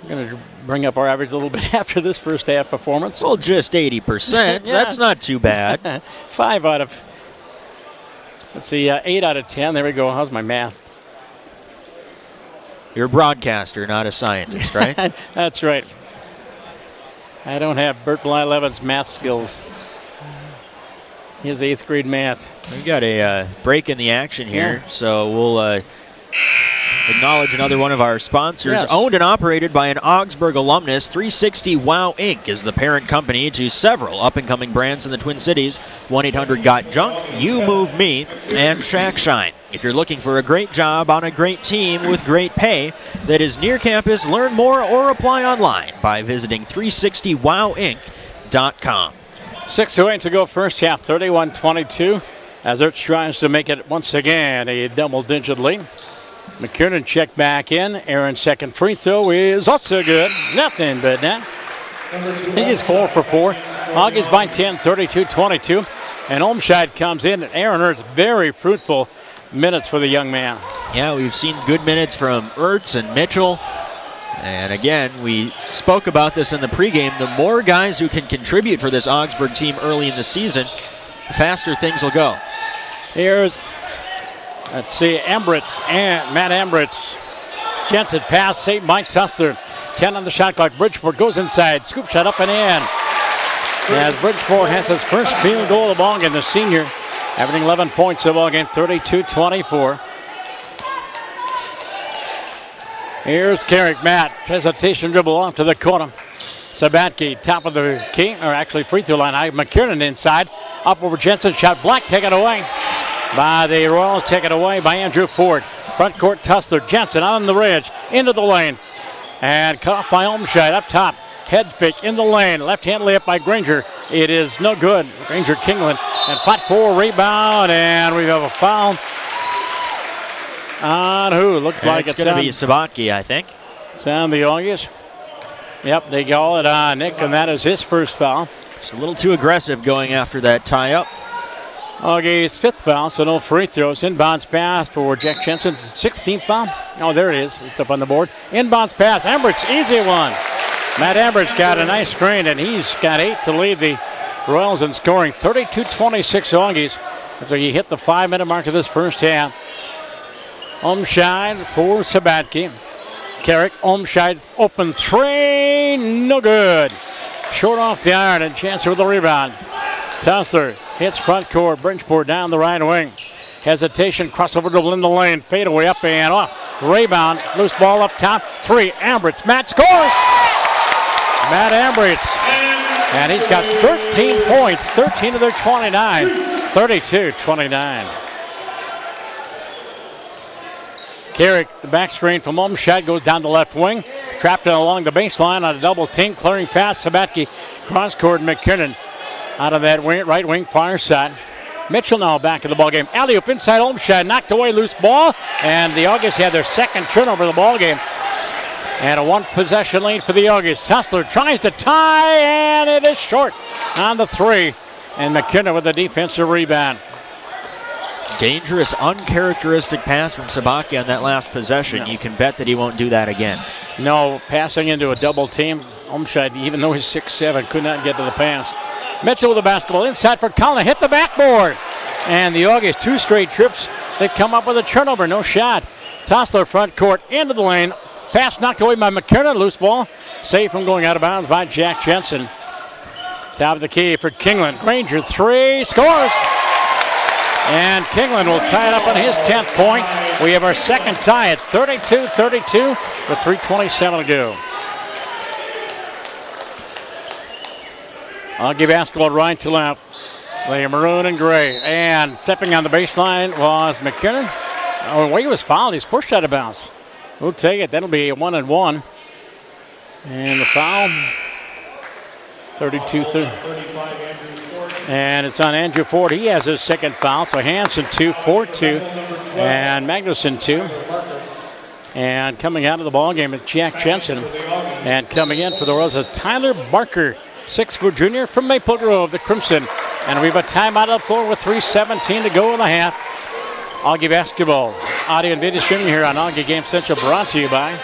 I'm going to bring up our average a little bit after this first half performance. Well, just 80%. Yeah. That's not too bad. 5 out of, let's see, 8 out of 10. There we go. How's my math? You're a broadcaster, not a scientist, right? That's right. I don't have Bert Blylevin's math skills. His 8th grade math. We've got a break in the action here, so we'll acknowledge another one of our sponsors. Yes. Owned and operated by an Augsburg alumnus, 360 Wow Inc. is the parent company to several up-and-coming brands in the Twin Cities. 1-800-GOT-JUNK, You Move Me, and Shack Shine. If you're looking for a great job on a great team with great pay that is near campus, learn more or apply online by visiting 360wowinc.com. 6:08 to go first half, 31-22. As Ertz tries to make it once again a double-digit lead. McKiernan checked back in. Aaron's second free throw is also good. Nothing but net. He is 4 for 4. Auggies by 10, 32-22. And Olmscheid comes in. And Aaron Ertz, very fruitful minutes for the young man. Yeah, we've seen good minutes from Ertz and Mitchell. And again, we spoke about this in the pregame. The more guys who can contribute for this Augsburg team early in the season, the faster things will go. Here's, let's see, Embritz and Matt Embritz. Jensen pass, saved by Tuster. 10 on the shot clock. Bridgeport goes inside. Scoop shot up and in. As Bridgeport has his first field goal of the ball game, the senior, averaging 11 points of the ball game, 32-24. Here's Carrick. Matt, hesitation dribble off to the corner. Sabatke, top of the key, or actually free throw line. McKiernan inside. Up over Jensen. Shot block, taken away by the Royals. Taken away by Andrew Ford. Front court, Tussler. Jensen on the ridge. Into the lane. And cut off by Olmscheid up top. Head fake in the lane. Left-hand layup by Granger. It is no good. Granger Kingland. And pot for rebound. And we have a foul on who? Looks like it's going to be Sabatke, I think. It's on the Auggies. Yep, they call it on Nick, and that is his first foul. It's a little too aggressive going after that tie-up. Augie's 5th foul, so no free throws. Inbounds pass for Jack Jensen. 16th foul. Oh, there it is. It's up on the board. Inbounds pass. Embritz, easy one. Matt Embritz got a nice screen, and he's got 8 to lead the Royals in scoring. 32-26 Auggies. So he hit the 5-minute mark of this first half. Olmscheid for Sabatke. Carrick, Olmscheid, open 3, no good. Short off the iron, and Chancellor with the rebound. Tussler hits front court. Bridgeport down the right wing. Hesitation, crossover dribble in the lane. Fade away up and off. Rebound, loose ball up top. 3, Ambritz. Matt scores! Matt Ambritz. And he's got 13 points, 13 of their 29. 32-29. Carrick, the back screen from Umshad, goes down the left wing. Trapped in along the baseline on a double team. Clearing pass, Sabatke. Cross court, McKinnon. Out of that wing, right wing, far side. Mitchell now back in the ball game. Alley-oop inside Olmsted, knocked away, loose ball, and the Auggies had their second turnover of the ball game. And a one-possession lead for the Auggies. Tussler tries to tie, and it is short on the 3. And McKinnon with a defensive rebound. Dangerous, uncharacteristic pass from Sabatke on that last possession. No. You can bet that he won't do that again. No, passing into a double team. Olmsted, even though he's 6'7", could not get to the pass. Mitchell with the basketball inside for Collin, hit the backboard. And the Auggies, 2 straight trips, they come up with a turnover, no shot. Tussler front court, into the lane. Pass knocked away by McKinnon, loose ball. Saved from going out of bounds by Jack Jensen. Top of the key for Kingland. Granger, 3, scores. And Kingland will tie it up on his 10th point. We have our second tie at 32-32 with 3:27 to go. Auggie basketball right to left. They are maroon and gray. And stepping on the baseline was McKinnon. Oh, when he was fouled, he's pushed out of bounds. We'll take it. That'll be a 1-and-1. And the foul, 32-30. And it's on Andrew Ford. He has his second foul. So Hansen 2, Ford 2, and Magnuson 2. And coming out of the ball game is Jack Jensen. And coming in for the Royals is Tyler Barker, 6'4" junior from Maple Grove, the Crimson. And we have a timeout on the floor with 3:17 to go in the half. Auggie basketball. Audio and video streaming here on Auggie Game Central, brought to you by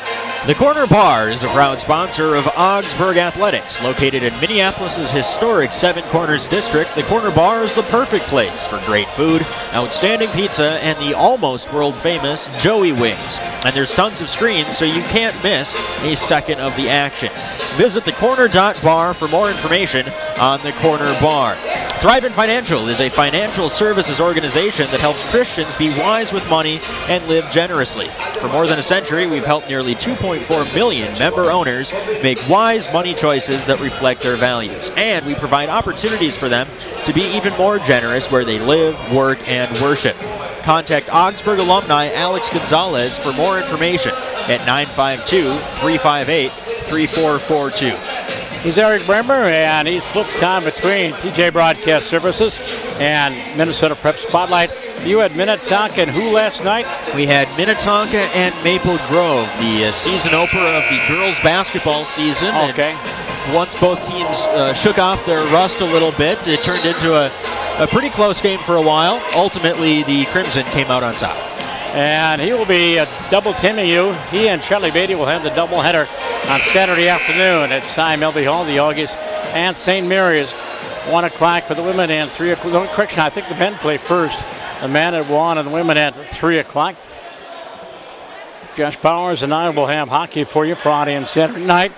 The Corner Bar is a proud sponsor of Augsburg Athletics. Located in Minneapolis' historic Seven Corners district, The Corner Bar is the perfect place for great food, outstanding pizza, and the almost world-famous Joey Wings. And there's tons of screens, so you can't miss a second of the action. Visit thecorner.bar for more information on The Corner Bar. Thrivent Financial is a financial services organization that helps Christians be wise with money and live generously. For more than a century, we've helped nearly 2.4 million member owners make wise money choices that reflect their values. And we provide opportunities for them to be even more generous where they live, work, and worship. Contact Augsburg alumni Alex Gonzalez for more information at 952-358-3442. He's Eric Bremer, and he splits time between TJ Broadcast Services and Minnesota Prep Spotlight. You had Minnetonka and who last night? We had Minnetonka and Maple Grove, the season opener of the girls basketball season. Okay. And once both teams shook off their rust a little bit, it turned into a pretty close game for a while. Ultimately, the Crimson came out on top. And he will be double teaming you. He and Charlie Beatty will have the doubleheader on Saturday afternoon at Cy Melby Hall, the Auggies, and St. Mary's. 1 o'clock for the women and 3 o'clock. No, correction, I think the men play first. The men at 1 and the women at 3 o'clock. Josh Powers and I will have hockey for you Friday and Saturday night.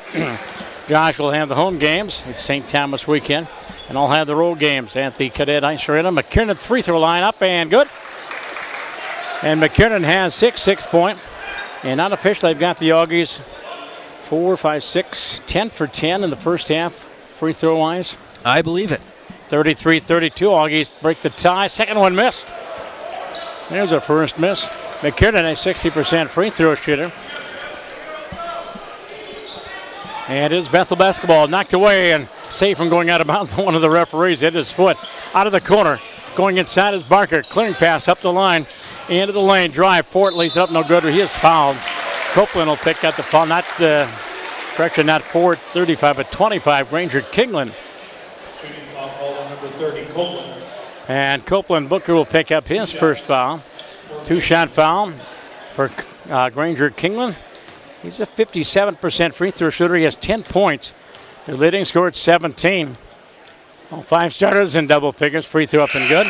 Josh will have the home games. It's St. Thomas weekend. And I'll have the road games at the Cadet Ice Arena. McKinnon free-throw line up and good. And McKinnon has 6 point. And unofficially, they've got the Auggies 4, 5, 6, 10 for 10 in the first half, free throw wise. I believe it. 33-32. Auggies break the tie. Second one missed. There's a first miss. McKinnon, a 60% free throw shooter. And it is Bethel basketball knocked away and safe from going out of bounds. One of the referees hit his foot out of the corner. Going inside is Barker. Clearing pass up the line. Into the lane. Drive. Fort lays it up. No good. He is fouled. Copeland will pick up the foul. Not Fort 35, but 25. Granger Kingland. Shooting foul call on number 30, Copeland. And Copeland Booker will pick up his first foul. 2-shot foul for Granger Kingland. He's a 57% free throw shooter. He has 10 points. Their leading scorer at 17. All 5 starters in double figures. Free throw up and good.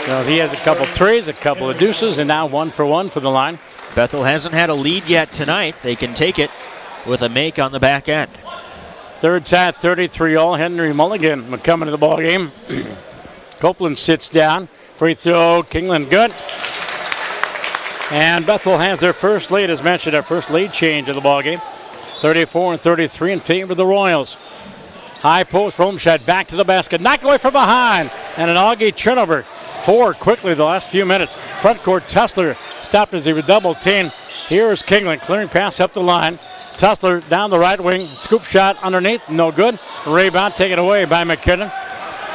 So he has a couple threes, a couple of deuces, and now 1 for 1 for the line. Bethel hasn't had a lead yet tonight. They can take it with a make on the back end. Third tie, 33-all. Henry Mulligan will come into the ball game. Copeland sits down. Free throw, Kingland good. And Bethel has their first lead, as mentioned, our first lead change of the ball game. 34-33 in favor of the Royals. High post, Romshad back to the basket, knocked away from behind, and an Auggie turnover. 4 quickly the last few minutes. Front court, Tussler stopped as he was double teamed. Here's Kingland, clearing pass up the line. Tussler down the right wing, scoop shot underneath, no good. Rebound taken away by McKinnon.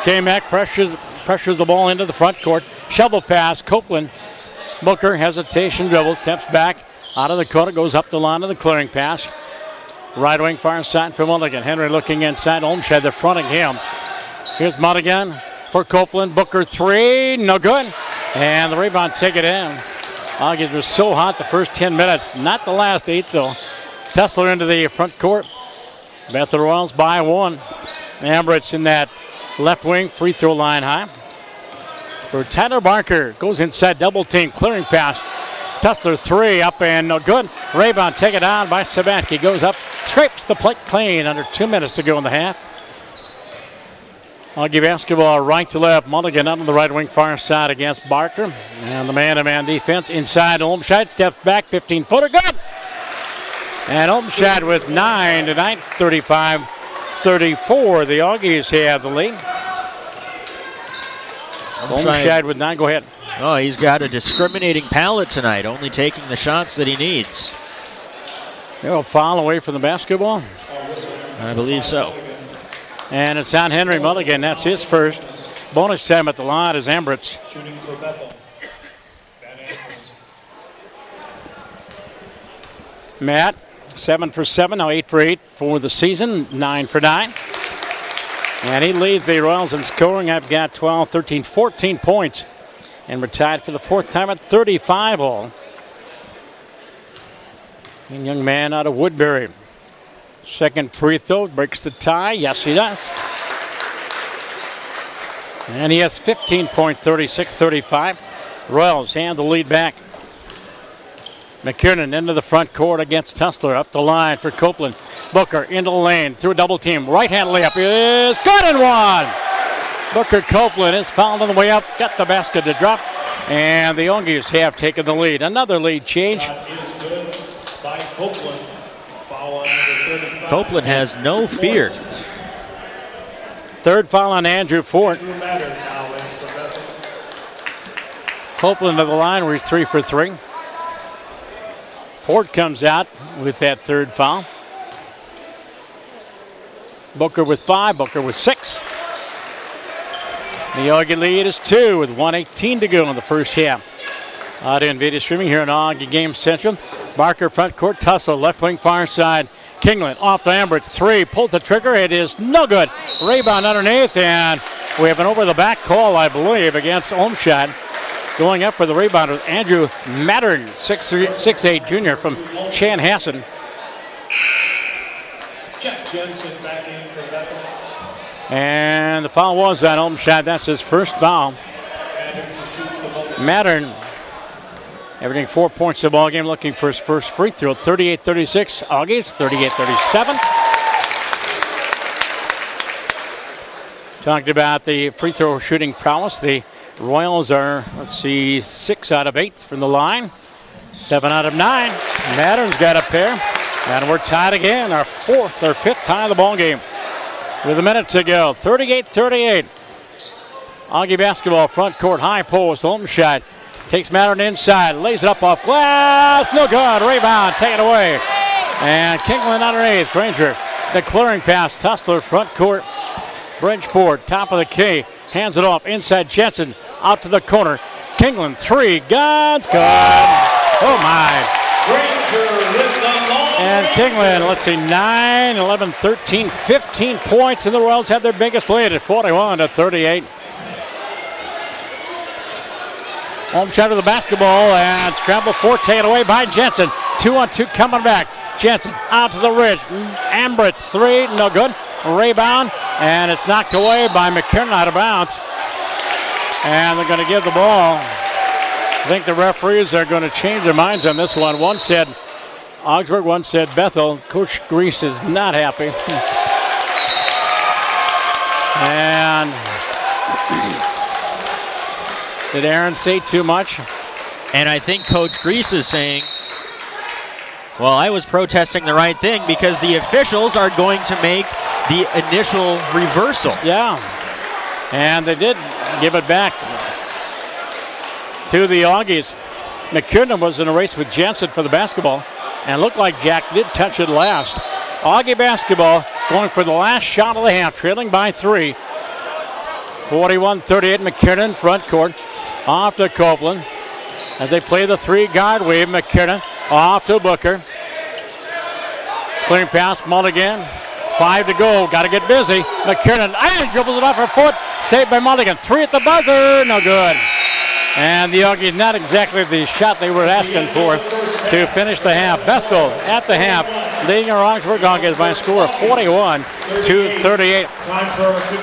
K-Mac pressures the ball into the front court. Shovel pass, Copeland. Booker, hesitation, dribble, steps back. Out of the corner, goes up the line of the clearing pass. Right wing, far side for Mulligan. Henry looking inside, Olmsted, they're fronting him. Here's Mulligan for Copeland. Booker 3, no good. And the rebound taken in. Auggies was so hot the first 10 minutes, not the last 8 though. Tussler into the front court. Bethel Royals by 1. Ambridge in that left wing, free throw line high. For Tyler Barker, goes inside, double team, clearing pass. Tussler 3, up and no good. Rebound taken down by Sabatke. Goes up, scrapes the plate clean under 2 minutes to go in the half. Auggie basketball right to left. Mulligan out on the right wing, far side against Barker. And the man-to-man defense inside. Olmsted steps back, 15-footer, good! And Olmsted with 9 tonight, 35-34. The Auggies have the lead. Olmsted with 9, go ahead. Oh, he's got a discriminating palate tonight, only taking the shots that he needs. A foul away from the basketball. I believe so. And it's on Henry Mulligan. That's his first. Bonus time at the line is Ambritz. Shooting for Bethel. Matt, 7 for 7, now 8 for 8 for the season, 9 for 9. And he leads the Royals in scoring. I've got 12, 13, 14 points. And we're tied for the 4th time at 35 all. And young man out of Woodbury. Second free throw, breaks the tie. Yes, he does. And he has 15 points, 36-35. Royals hand the lead back. McKiernan into the front court against Tussler. Up the line for Copeland. Booker into the lane through a double team. Right hand layup is good and one. Booker Copeland is fouled on the way up. Got the basket to drop. And the Auggies have taken the lead. Another lead change. Shot is good by Copeland. Foul on number 35. Copeland has no fear. Third foul on Andrew Fort. Copeland to the line where he's 3 for 3. Fort comes out with that third foul. Booker with 5, Booker with 6. The Auggie lead is 2 with 1:18 to go in the first half. Audio and video streaming here in Auggie Game Central. Barker front court, Tussle, left wing far side. Kingland off the Ambridge, 3, pulls the trigger, it is no good. Rebound underneath, and we have an over the back call, I believe, against Olmsted. Going up for the rebound was Andrew Mattern, 6'8" junior from Chanhassen. Jack Jensen back in for Bethel. And the foul was on Olmsted. That's his first foul. Mattern averaging 4 points in the ball game, looking for his first free throw. 38-36, Auggies, 38-37. Talked about the free throw shooting prowess. The Royals are, 6 out of 8 from the line. 7 out of 9. Mattern's got a pair. And we're tied again, our 4th or 5th tie of the ball game. With a minute to go, 38-38. Auggie basketball, front court, high post, Olmsted takes Mattern inside, lays it up off glass, no good, rebound, taken away. And Kingland underneath, Granger, the clearing pass, Tussler, front court, Bridgeport, top of the key, hands it off, inside Jensen, out to the corner, Kingland, 3, good. Oh my. And Kingland, 9, 11, 13, 15 points, and the Royals have their biggest lead at 41-38. Olmsted with the basketball, and scramble for taken away by Jensen. 2-on-2 coming back. Jensen out to the ridge. Ambridge, 3, no good. Rebound, and it's knocked away by McKiernan out of bounds. And they're going to give the ball. I think the referees are going to change their minds on this one. One said Augsburg, one said Bethel. Coach Grease is not happy. And did Aaron say too much? And I think Coach Grease is saying, well, I was protesting the right thing because the officials are going to make the initial reversal. Yeah. And they did give it back to the Auggies. McKiernan was in a race with Jensen for the basketball, and looked like Jack did touch it last. Augie basketball going for the last shot of the half, trailing by 3. 41-38, McKiernan front court. Off to Copeland as they play the 3-guard wave. McKiernan off to Booker. Clearing pass, Mulligan. 5 to go. Got to get busy. McKiernan dribbles it off her foot. Saved by Mulligan. 3 at the buzzer. No good. And the Auggies, not exactly the shot they were asking for to finish the half. Bethel at the half, leading our Augsburg Auggies by a score of 41-38.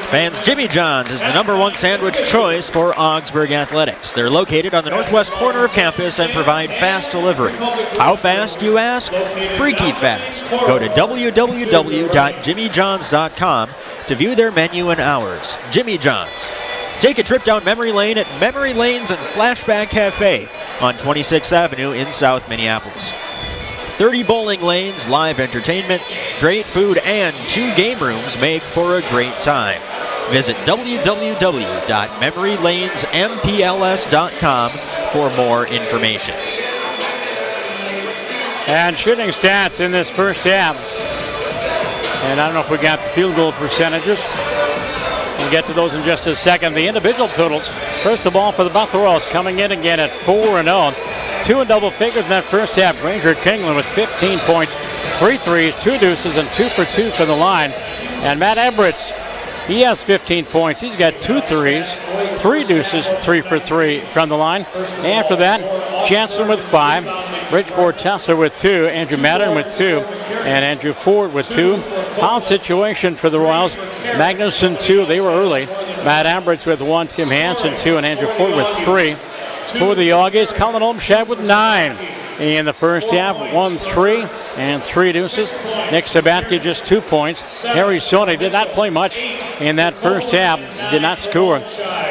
Fans, Jimmy John's is the #1 sandwich choice for Augsburg Athletics. They're located on the northwest corner of campus and provide fast delivery. How fast, you ask? Freaky fast. Go to www.jimmyjohns.com to view their menu and hours. Jimmy John's. Take a trip down memory lane at Memory Lanes and Flashback Cafe on 26th Avenue in South Minneapolis. 30 bowling lanes, live entertainment, great food, and 2 game rooms make for a great time. Visit www.memorylanesmpls.com for more information. And shooting stats in this first half. And I don't know if we got the field goal percentages. We'll get to those in just a second. The individual totals. First of all, for the Bethel Royals, coming in again at 4-0. 2 in double figures in that first half. Granger Kingland with 15 points, 3 threes, 2 deuces, and 2 for 2 from the line. And Matt Ebritz, he has 15 points. He's got 2 threes, 3 deuces, 3 for 3 from the line. After that, Jansen with 5. Bridgeport Tesler with 2. Andrew Madden with 2. And Andrew Ford with 2. Foul situation for the Royals. Magnuson 2. They were early. Matt Ambridge with 1. Tim Hansen 2. And Andrew Ford with 3. For the Auggies, Colin Olmshad with 9. In the first half, 1 3 and 3 deuces. Nick Sabatka just 2 points. Harry Sony did not play much in that first half. Did not score.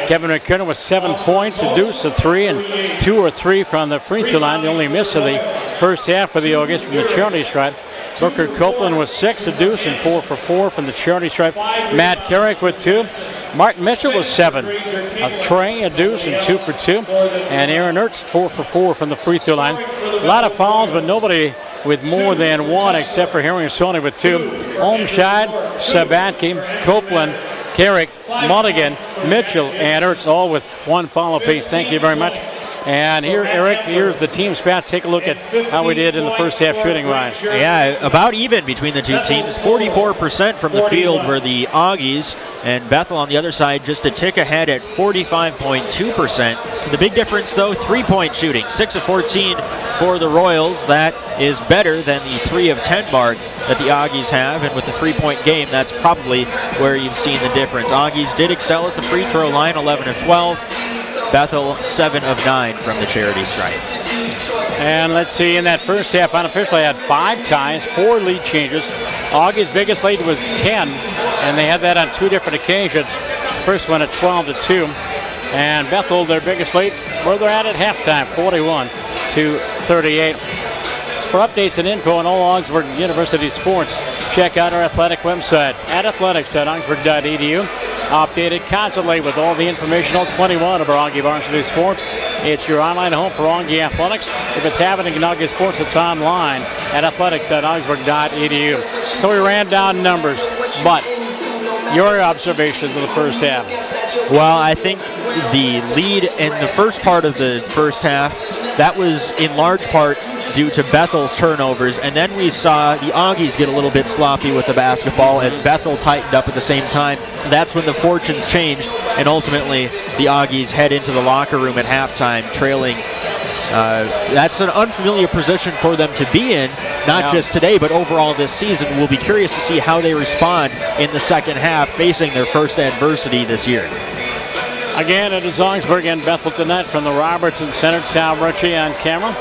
Kevin McKernan with 7 points, a deuce, a 3, and 2 or 3 from the free throw line. The only miss of the first half for the Auggies from the charity stripe. Booker Copeland with 6, a deuce, and 4 for 4 from the charity stripe. Matt Carrick with 2. Martin Mitchell was 7. A tray, a deuce, and 2 for 2. And Aaron Ertz 4 for 4 from the free throw line. A lot of fouls, but nobody with more than 1 except for Harry Sony with 2. Olmshad, Sabatke, Copeland, Carrick, Mulligan, Mitchell, and Ertz all with 1 foul apiece. Thank you very much. And here, Eric, here's the team stats. Take a look at how we did in the first half shooting-wise. Yeah, about even between the two teams. 44% from the field were the Auggies, and Bethel on the other side just a tick ahead at 45.2%. So the big difference, though, 3-point shooting. 6 of 14 for the Royals. That is better than the 3 of 10 mark that the Auggies have, and with the 3-point game, that's probably where you've seen the difference. Auggies did excel at the free throw line, 11 of 12. Bethel, 7 of 9 from the charity stripe. And let's see, in that first half, unofficially had 5 ties, 4 lead changes. Augie's biggest lead was 10, and they had that on 2 different occasions. First one at 12-2. And Bethel, their biggest lead, where they're at halftime, 41-38. For updates and info on all Augsburg University sports, check out our athletic website at athletics.augsburg.edu. Updated constantly with all the information on 21 of our Augie Varsity Sports. It's your online home for Augie Athletics. If it's happening in Augie Sports, it's online at athletics.augsburg.edu. So we ran down numbers, but your observations of the first half. Well, I think the lead in the first part of the first half, that was in large part due to Bethel's turnovers, and then we saw the Auggies get a little bit sloppy with the basketball as Bethel tightened up at the same time. That's when the fortunes changed, and ultimately the Auggies head into the locker room at halftime trailing. That's an unfamiliar position for them to be in, not just today, but overall this season. We'll be curious to see how they respond in the second half, facing their first adversity this year. Again, it is Augsburg and Bethel tonight from the Robertson Center. Tom Ritchie on camera.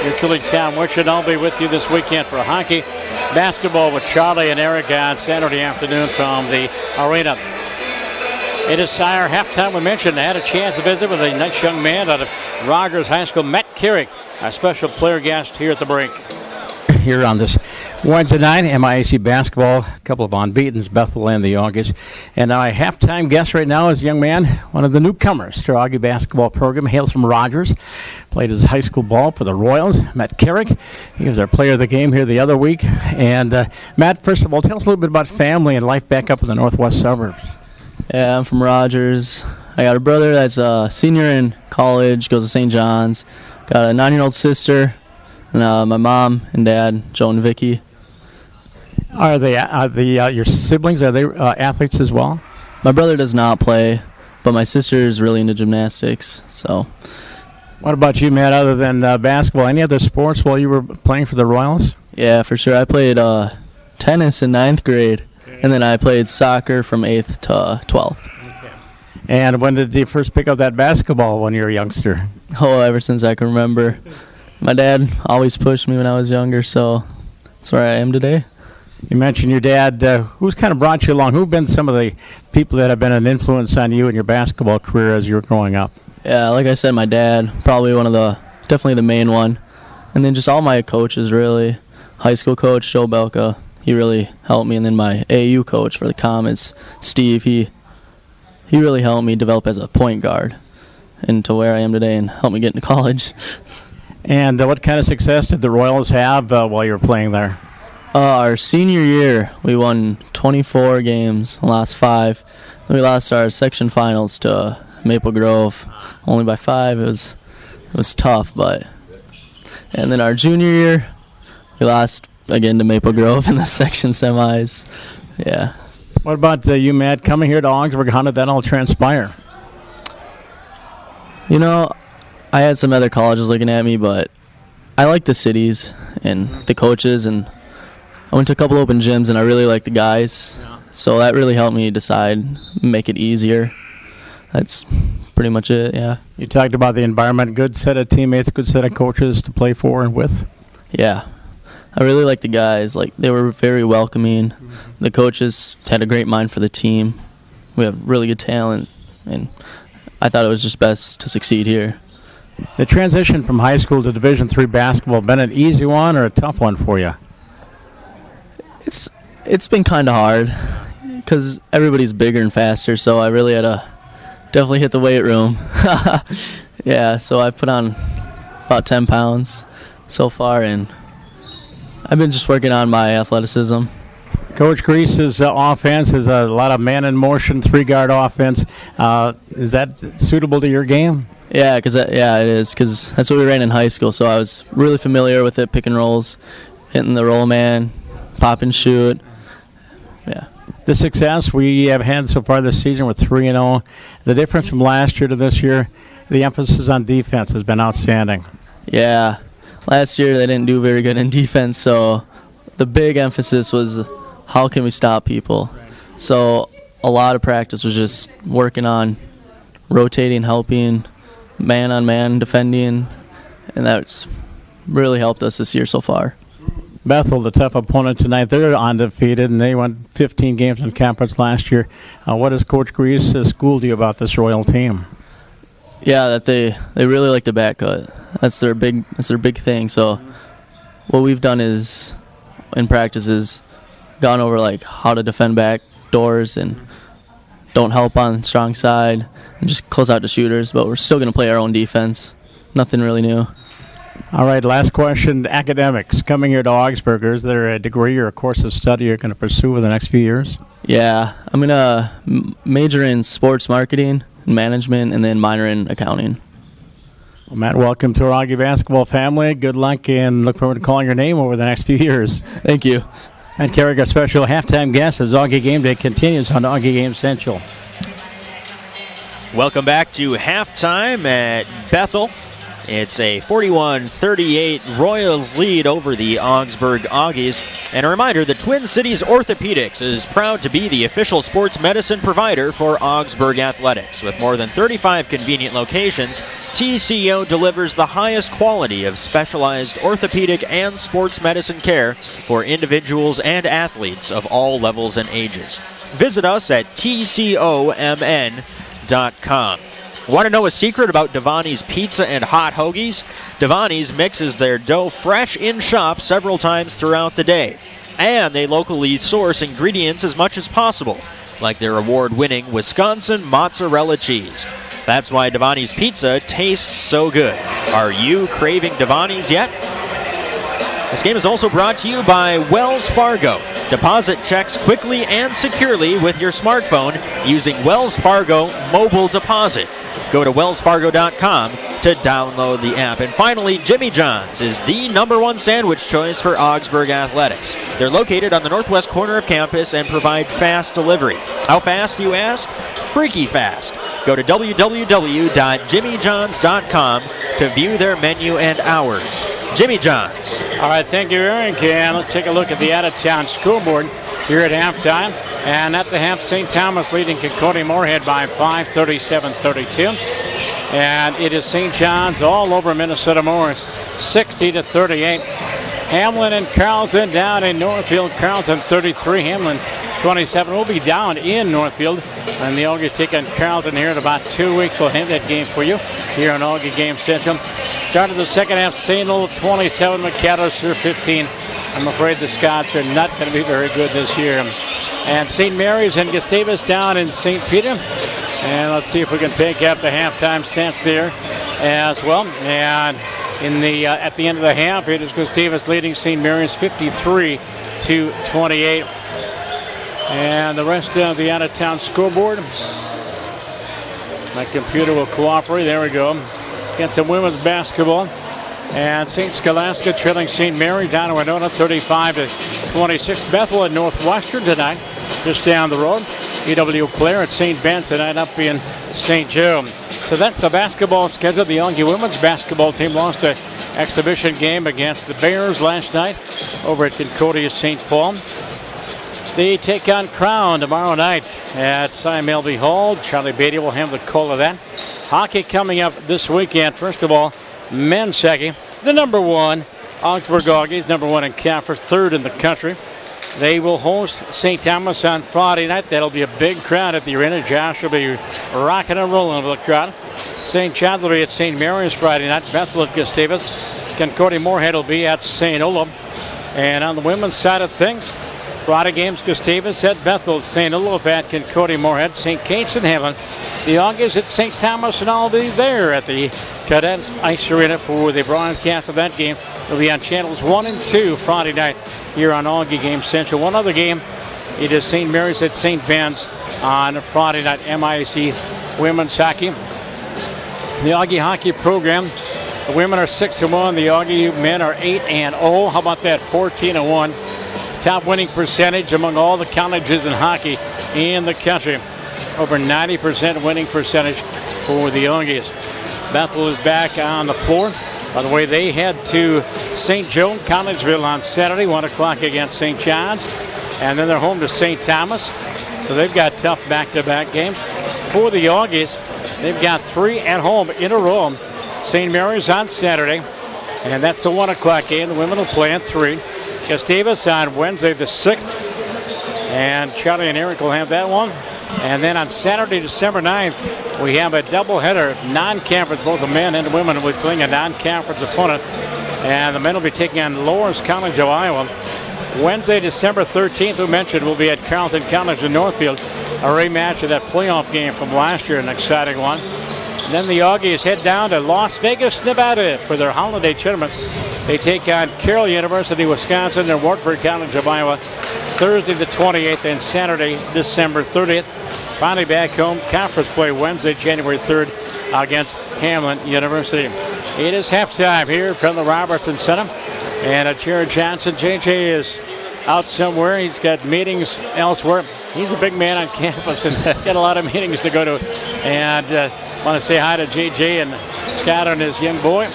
Your truly Tom Ritchie, and I'll be with you this weekend for hockey. Basketball with Charlie and Eric on Saturday afternoon from the arena. It is Sire halftime. We mentioned I had a chance to visit with a nice young man out of Rogers High School, Matt Carrick, our special player guest here at the break. Here on this Wednesday night, MIAC basketball, a couple of unbeatens, Bethel and the Auggies. And our halftime guest right now is a young man, one of the newcomers to our Augie basketball program, hails from Rogers, played his high school ball for the Royals, Matt Carrick. He was our player of the game here the other week. And Matt, first of all, tell us a little bit about family and life back up in the northwest suburbs. Yeah, I'm from Rogers. I got a brother that's a senior in college, goes to St. John's. Got a 9-year-old sister. And my mom and dad, Joe and Vicky. Are they your siblings? Are they athletes as well? My brother does not play, but my sister is really into gymnastics. So, what about you, Matt? Other than basketball, any other sports while you were playing for the Royals? Yeah, for sure. I played tennis in 9th grade, and then I played soccer from 8th to 12th. Okay. And when did you first pick up that basketball when you were a youngster? Oh, ever since I can remember. My dad always pushed me when I was younger, so that's where I am today. You mentioned your dad. Who's kind of brought you along? Who've been some of the people that have been an influence on you in your basketball career as you were growing up? Yeah, like I said, my dad, probably definitely the main one. And then just all my coaches, really. High school coach, Joe Belka, he really helped me. And then my AAU coach for the Comets, Steve, he really helped me develop as a point guard into where I am today and helped me get into college. And what kind of success did the Royals have while you were playing there? Our senior year, we won 24 games, lost 5. We lost our section finals to Maple Grove, only by 5. It was tough, but. And then our junior year, we lost again to Maple Grove in the section semis. Yeah. What about you, Matt, coming here to Augsburg? How did that all transpire? You know, I had some other colleges looking at me, but I like the cities and the coaches, and I went to a couple open gyms, and I really like the guys. Yeah. So that really helped me decide, make it easier. That's pretty much it, yeah. You talked about the environment, good set of teammates, good set of coaches to play for and with. Yeah. I really like the guys. Like, they were very welcoming. Mm-hmm. The coaches had a great mind for the team. We have really good talent, and I thought it was just best to succeed here. The transition from high school to Division III basketball, been an easy one or a tough one for you? It's been kind of hard because everybody's bigger and faster, so I really had to definitely hit the weight room. Yeah, so I've put on about 10 pounds so far, and I've been just working on my athleticism. Coach Grease's offense is a lot of man-in-motion, 3-guard offense. Is that suitable to your game? Yeah, it is, because that's what we ran in high school, so I was really familiar with it, pick and rolls, hitting the roll man, pop and shoot. Yeah. The success we have had so far this season with 3-0, the difference from last year to this year, the emphasis on defense has been outstanding. Yeah. Last year they didn't do very good in defense, so the big emphasis was how can we stop people. Right. So a lot of practice was just working on rotating, helping, man-on-man defending, and that's really helped us this year so far. Bethel, the tough opponent tonight, they're undefeated, and they won 15 games in conference last year. What has Coach Grease schooled you about this Royal team? Yeah, that they really like the back cut. That's their big thing. So what we've done is in practice is gone over like how to defend back doors and don't help on strong side and just close out the shooters, but we're still going to play our own defense. Nothing really new. All right, last question. Academics, coming here to Augsburg, is there a degree or a course of study you're going to pursue in the next few years? Yeah, I'm going to major in sports marketing and management and then minor in accounting. Well, Matt, welcome to our Augie basketball family. Good luck, and look forward to calling your name over the next few years. Thank you. And Carrick, a special halftime guest as Augie Game Day continues on Augie Game Central. Welcome back to halftime at Bethel. It's a 41-38 Royals lead over the Augsburg Auggies. And a reminder, the Twin Cities Orthopedics is proud to be the official sports medicine provider for Augsburg Athletics. With more than 35 convenient locations, TCO delivers the highest quality of specialized orthopedic and sports medicine care for individuals and athletes of all levels and ages. visit us at tcomn.com. Want to know a secret about Devani's Pizza and Hot Hoagies? Devani's mixes their dough fresh in shop several times throughout the day. And they locally source ingredients as much as possible, like their award-winning Wisconsin mozzarella cheese. That's why Devani's Pizza tastes so good. Are you craving Devani's yet? This game is also brought to you by Wells Fargo. Deposit checks quickly and securely with your smartphone using Wells Fargo Mobile Deposit. Go to wellsfargo.com to download the app. And finally, Jimmy John's is the #1 sandwich choice for Augsburg Athletics. They're located on the northwest corner of campus and provide fast delivery. How fast, you ask? Freaky fast. Go to www.jimmyjohns.com to view their menu and hours. Jimmy John's. All right, thank you, Eric. And let's take a look at the out-of-town scoreboard here at halftime. And at the half, St. Thomas leading Concordia Moorhead by 5, 37-32. And it is St. John's all over Minnesota Morris, 60-38. Hamlin and Carleton down in Northfield. Carleton 33, Hamlin 27. Will be down in Northfield. And the Auggies take on Carleton here in about 2 weeks. We'll have that game for you here on Augie Game Central. Start of the second half, St. Olaf 27, McAllister 15. I'm afraid the Scots are not going to be very good this year. And St. Mary's and Gustavus down in St. Peter. And let's see if we can pick up the halftime stats there as well. And in the at the end of the half, it is Gustavus leading St. Mary's 53-28. And the rest of the out-of-town scoreboard. My computer will cooperate. There we go. Get some women's basketball. And St. Scholastica trailing St. Mary down in Winona 35-26. Bethel at Northwestern tonight, just down the road. EW Clare at St. Ben tonight up in St. Joe. So that's the basketball schedule. The Auggie women's basketball team lost an exhibition game against the Bears last night over at Concordia St. Paul. They take on Crown tomorrow night at Cy Melby Hall. Charlie Beatty will have the call of that. Hockey coming up this weekend. First of all, men's hockey, the #1 Augsburg Auggies, #1 in conference, 3rd in the country. They will host St. Thomas on Friday night. That'll be a big crowd at the arena. Josh will be rocking and rolling with the crowd. St. John's will be at St. Mary's Friday night. Bethel at Gustavus. Concordia Moorhead will be at St. Olaf. And on the women's side of things, Friday games, Gustavus at Bethel, St. Olaf at Concordia Moorhead, St. Kate's in Hamlin. The Auggies at St. Thomas, and I'll be there at the Cadets Ice Arena for the broadcast of that game. It'll be on channels 1 and 2 Friday night here on Augie Game Central. One other game, it is St. Mary's at St. Ben's on Friday night, MIAC women's hockey. The Augie hockey program, the women are 6-1, the Augie men are 8-0. How about that, 14-1? Top winning percentage among all the colleges in hockey in the country. Over 90% winning percentage for the Auggies. Bethel is back on the floor. By the way, they head to St. Joe, Collegeville on Saturday, 1 o'clock against St. John's. And then they're home to St. Thomas. So they've got tough back-to-back games. For the Auggies, they've got 3 at home in a row. St. Mary's on Saturday, and that's the 1 o'clock game. The women will play at 3. Gustavus on Wednesday the 6th. And Charlie and Eric will have that one. And then on Saturday, December 9th, we have a doubleheader, non-conference. Both the men and the women will be playing a non-conference opponent. And the men will be taking on Loras College of Iowa. Wednesday, December 13th, we mentioned, will be at Carleton College in Northfield. A rematch of that playoff game from last year, an exciting one. And then the Auggies head down to Las Vegas, Nevada for their holiday tournament. They take on Carroll University, Wisconsin, and Wartburg College of Iowa Thursday the 28th and Saturday, December 30th. Finally back home, conference play Wednesday, January 3rd against Hamlin University. It is halftime here from the Robertson Center. And Jared Johnson, JJ, is out somewhere. He's got meetings elsewhere. He's a big man on campus and got a lot of meetings to go to. And want to say hi to JJ and Scott and his young boy.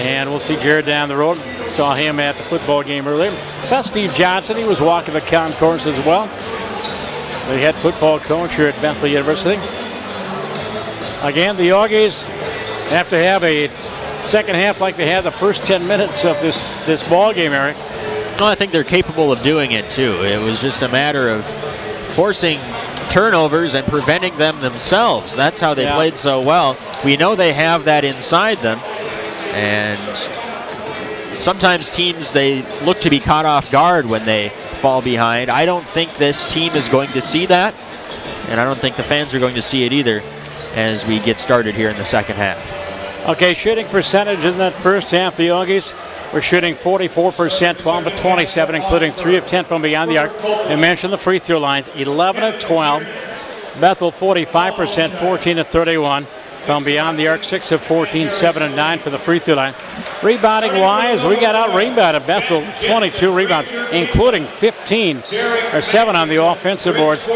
And we'll see Jared down the road. Saw him at the football game earlier. Saw Steve Johnson. He was walking the concourse as well. The head football coach here at Bethel University. Again, the Auggies have to have a second half like they had the first 10 minutes of this ball game, Eric. Well, I think they're capable of doing it, too. It was just a matter of forcing turnovers and preventing them themselves. That's how they played so well. We know they have that inside them, and sometimes teams, they look to be caught off guard when they fall behind. I don't think this team is going to see that, and I don't think the fans are going to see it either as we get started here in the second half. Okay, shooting percentage in that first half, the Auggies were shooting 44%, 12 of 27, including 3 of 10 from beyond the arc. I mentioned the free throw lines, 11 of 12. Bethel 45%, 14 of 31. From beyond the arc, 6 of 14, 7 of 9 for the free throw line. Rebounding wise, we got out rebounded. Bethel 22 rebounds, including 7 on the offensive boards.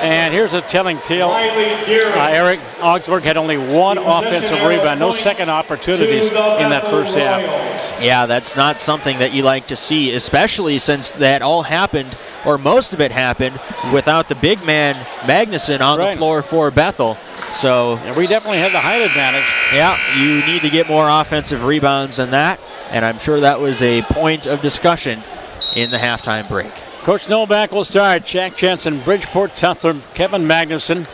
And here's a telling tale. Eric, Augsburg had only 1 offensive rebound, no second opportunities in that first half. Yeah, that's not something that you like to see, especially since that all happened, or most of it happened, without the big man Magnuson on the floor for Bethel. So we definitely had the height advantage. Yeah, you need to get more offensive rebounds than that, and I'm sure that was a point of discussion in the halftime break. Coach Novak will start. Jack Jensen, Bridgeport Tussler, Kevin Magnuson,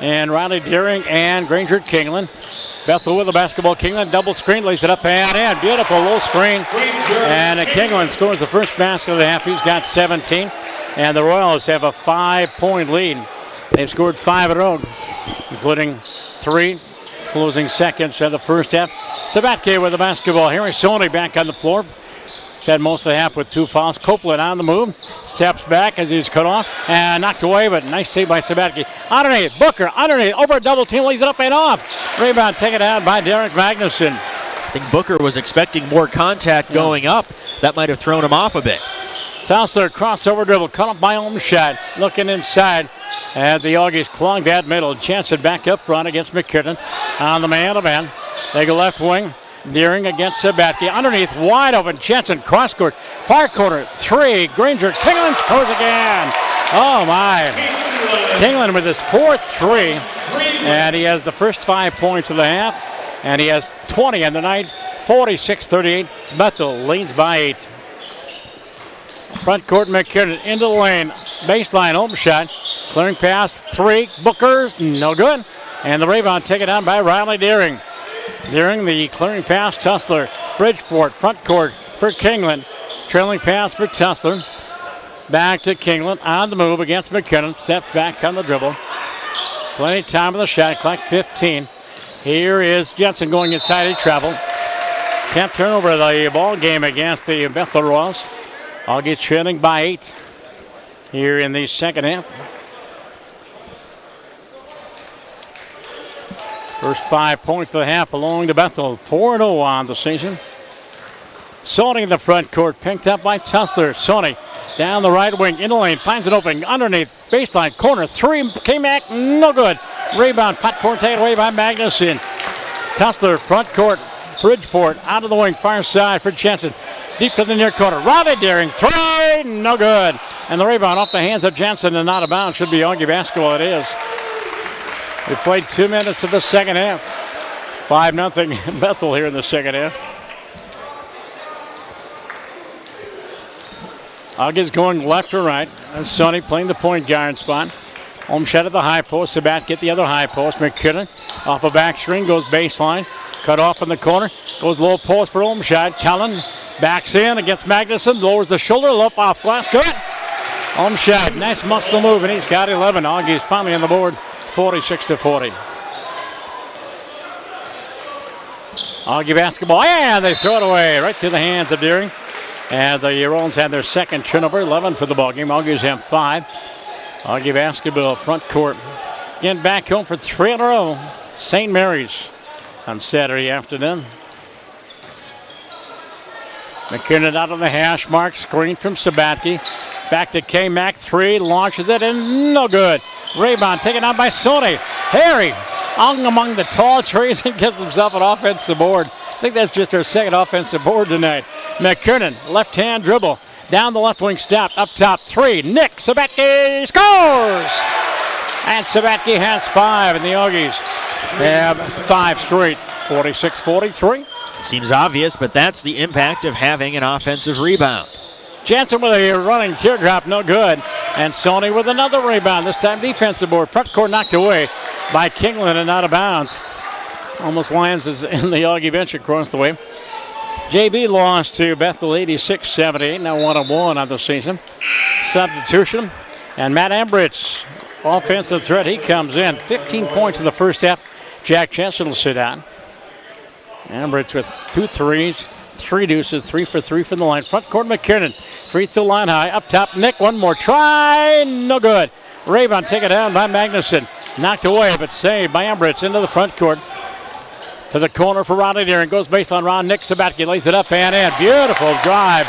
and Riley Deering and Granger Kingland. Bethel with the basketball. Kingland double screen, lays it up and in. Beautiful low screen. And Kingland scores the first basket of the half. He's got 17. And the Royals have a 5-point lead. They've scored 5 in a row, including 3 closing seconds of the first half. Sabatke with the basketball. Harry Sony back on the floor. Said most of the half with 2 fouls. Copeland on the move. Steps back as he's cut off and knocked away, but nice save by Sabatke. Underneath, Booker, underneath, over a double team, lays it up and off. Rebound taken out by Derek Magnuson. I think Booker was expecting more contact going up. That might have thrown him off a bit. Tussler, crossover dribble, cut up by Olmshad. Looking inside. And the Auggies clogged that middle. Jensen back up front against McKinnon. On the man-to-man. They go left wing. Deering against Sabatke. Underneath, wide open. Jensen, cross court. Far corner, 3. Granger. Kingland scores again. Oh, my. Kingland with his 4th 3. And he has the first 5 points of the half. And he has 20 on the night. 46-38. Bethel leads by 8. Front court, McKinnon into the lane. Baseline, open shot. Clearing pass, 3. Booker's no good. And the rebound taken down by Riley Deering. Deering, the clearing pass, Tussler. Bridgeport, front court for Kingland. Trailing pass for Tussler. Back to Kingland on the move against McKinnon. Steps back on the dribble. Plenty of time on the shot clock, 15. Here is Jensen going inside. He traveled. Can't turn over the ball game against the Bethel Royals. Auggie trailing by 8 here in the second half. First 5 points of the half belong to Bethel. 4-0 on the season. Sony in the front court, picked up by Tussler. Sony down the right wing, in the lane, finds an opening underneath, baseline, corner, 3, came back, no good. Rebound, front court taken away by Magnuson. Tussler, front court, Bridgeport, out of the wing, far side for Jensen. Deep to the near corner, Riley Deering, 3, no good. And the rebound off the hands of Jensen and out of bounds. Should be Augie basketball, it is. We played 2 minutes of the second half. 5-0 Bethel here in the second half. Augie's going left or right. And Sonny playing the point guard spot. Olmsted at the high post. Sabat get the other high post. McKinnon off a back screen, goes baseline. Cut off in the corner. Goes low post for Olmsted. Cullen backs in against Magnuson. Lowers the shoulder. Loop off glass. Good. Olmsted, nice muscle move, and he's got 11. Augie's finally on the board. 46-40. Augie basketball, and they throw it away right through the hands of Deering. And the Rollins had their second turnover, 11 for the ball game. Augies have 5. Augie basketball front court. Again, back home for 3 in a row. St. Mary's on Saturday afternoon. McKinnon out on the hash mark, screen from Sabatke. Back to K-Mac, 3, launches it, and no good. Rebound taken out by Sony. Harry, hung among the tall trees and gives himself an offensive board. I think that's just their second offensive board tonight. McKinnon, left-hand dribble. Down the left wing step, up top, 3. Nick Sabatke scores! And Sabatke has 5, and the Auggies have 5 straight. 46-43. Seems obvious, but that's the impact of having an offensive rebound. Jansen with a running teardrop, no good. And Sony with another rebound, this time defensive board. Front court knocked away by Kingland and out of bounds. Almost lands in the Auggie bench across the way. JB lost to Bethel 86-78, now 1-1 on the season. Substitution. And Matt Ambridge, offensive threat, he comes in. 15 points in the first half. Jack Jensen will sit down. Ambridge with 2 threes, 3 deuces, 3 for 3 from the line. Front court McKinnon, free throw line high. Up top, Nick, one more try, no good. Rebound taken down by Magnuson. Knocked away, but saved by Ambridge into the front court. To the corner for Riley Deering. Goes baseline round. Nick Sabatke lays it up and in. Beautiful drive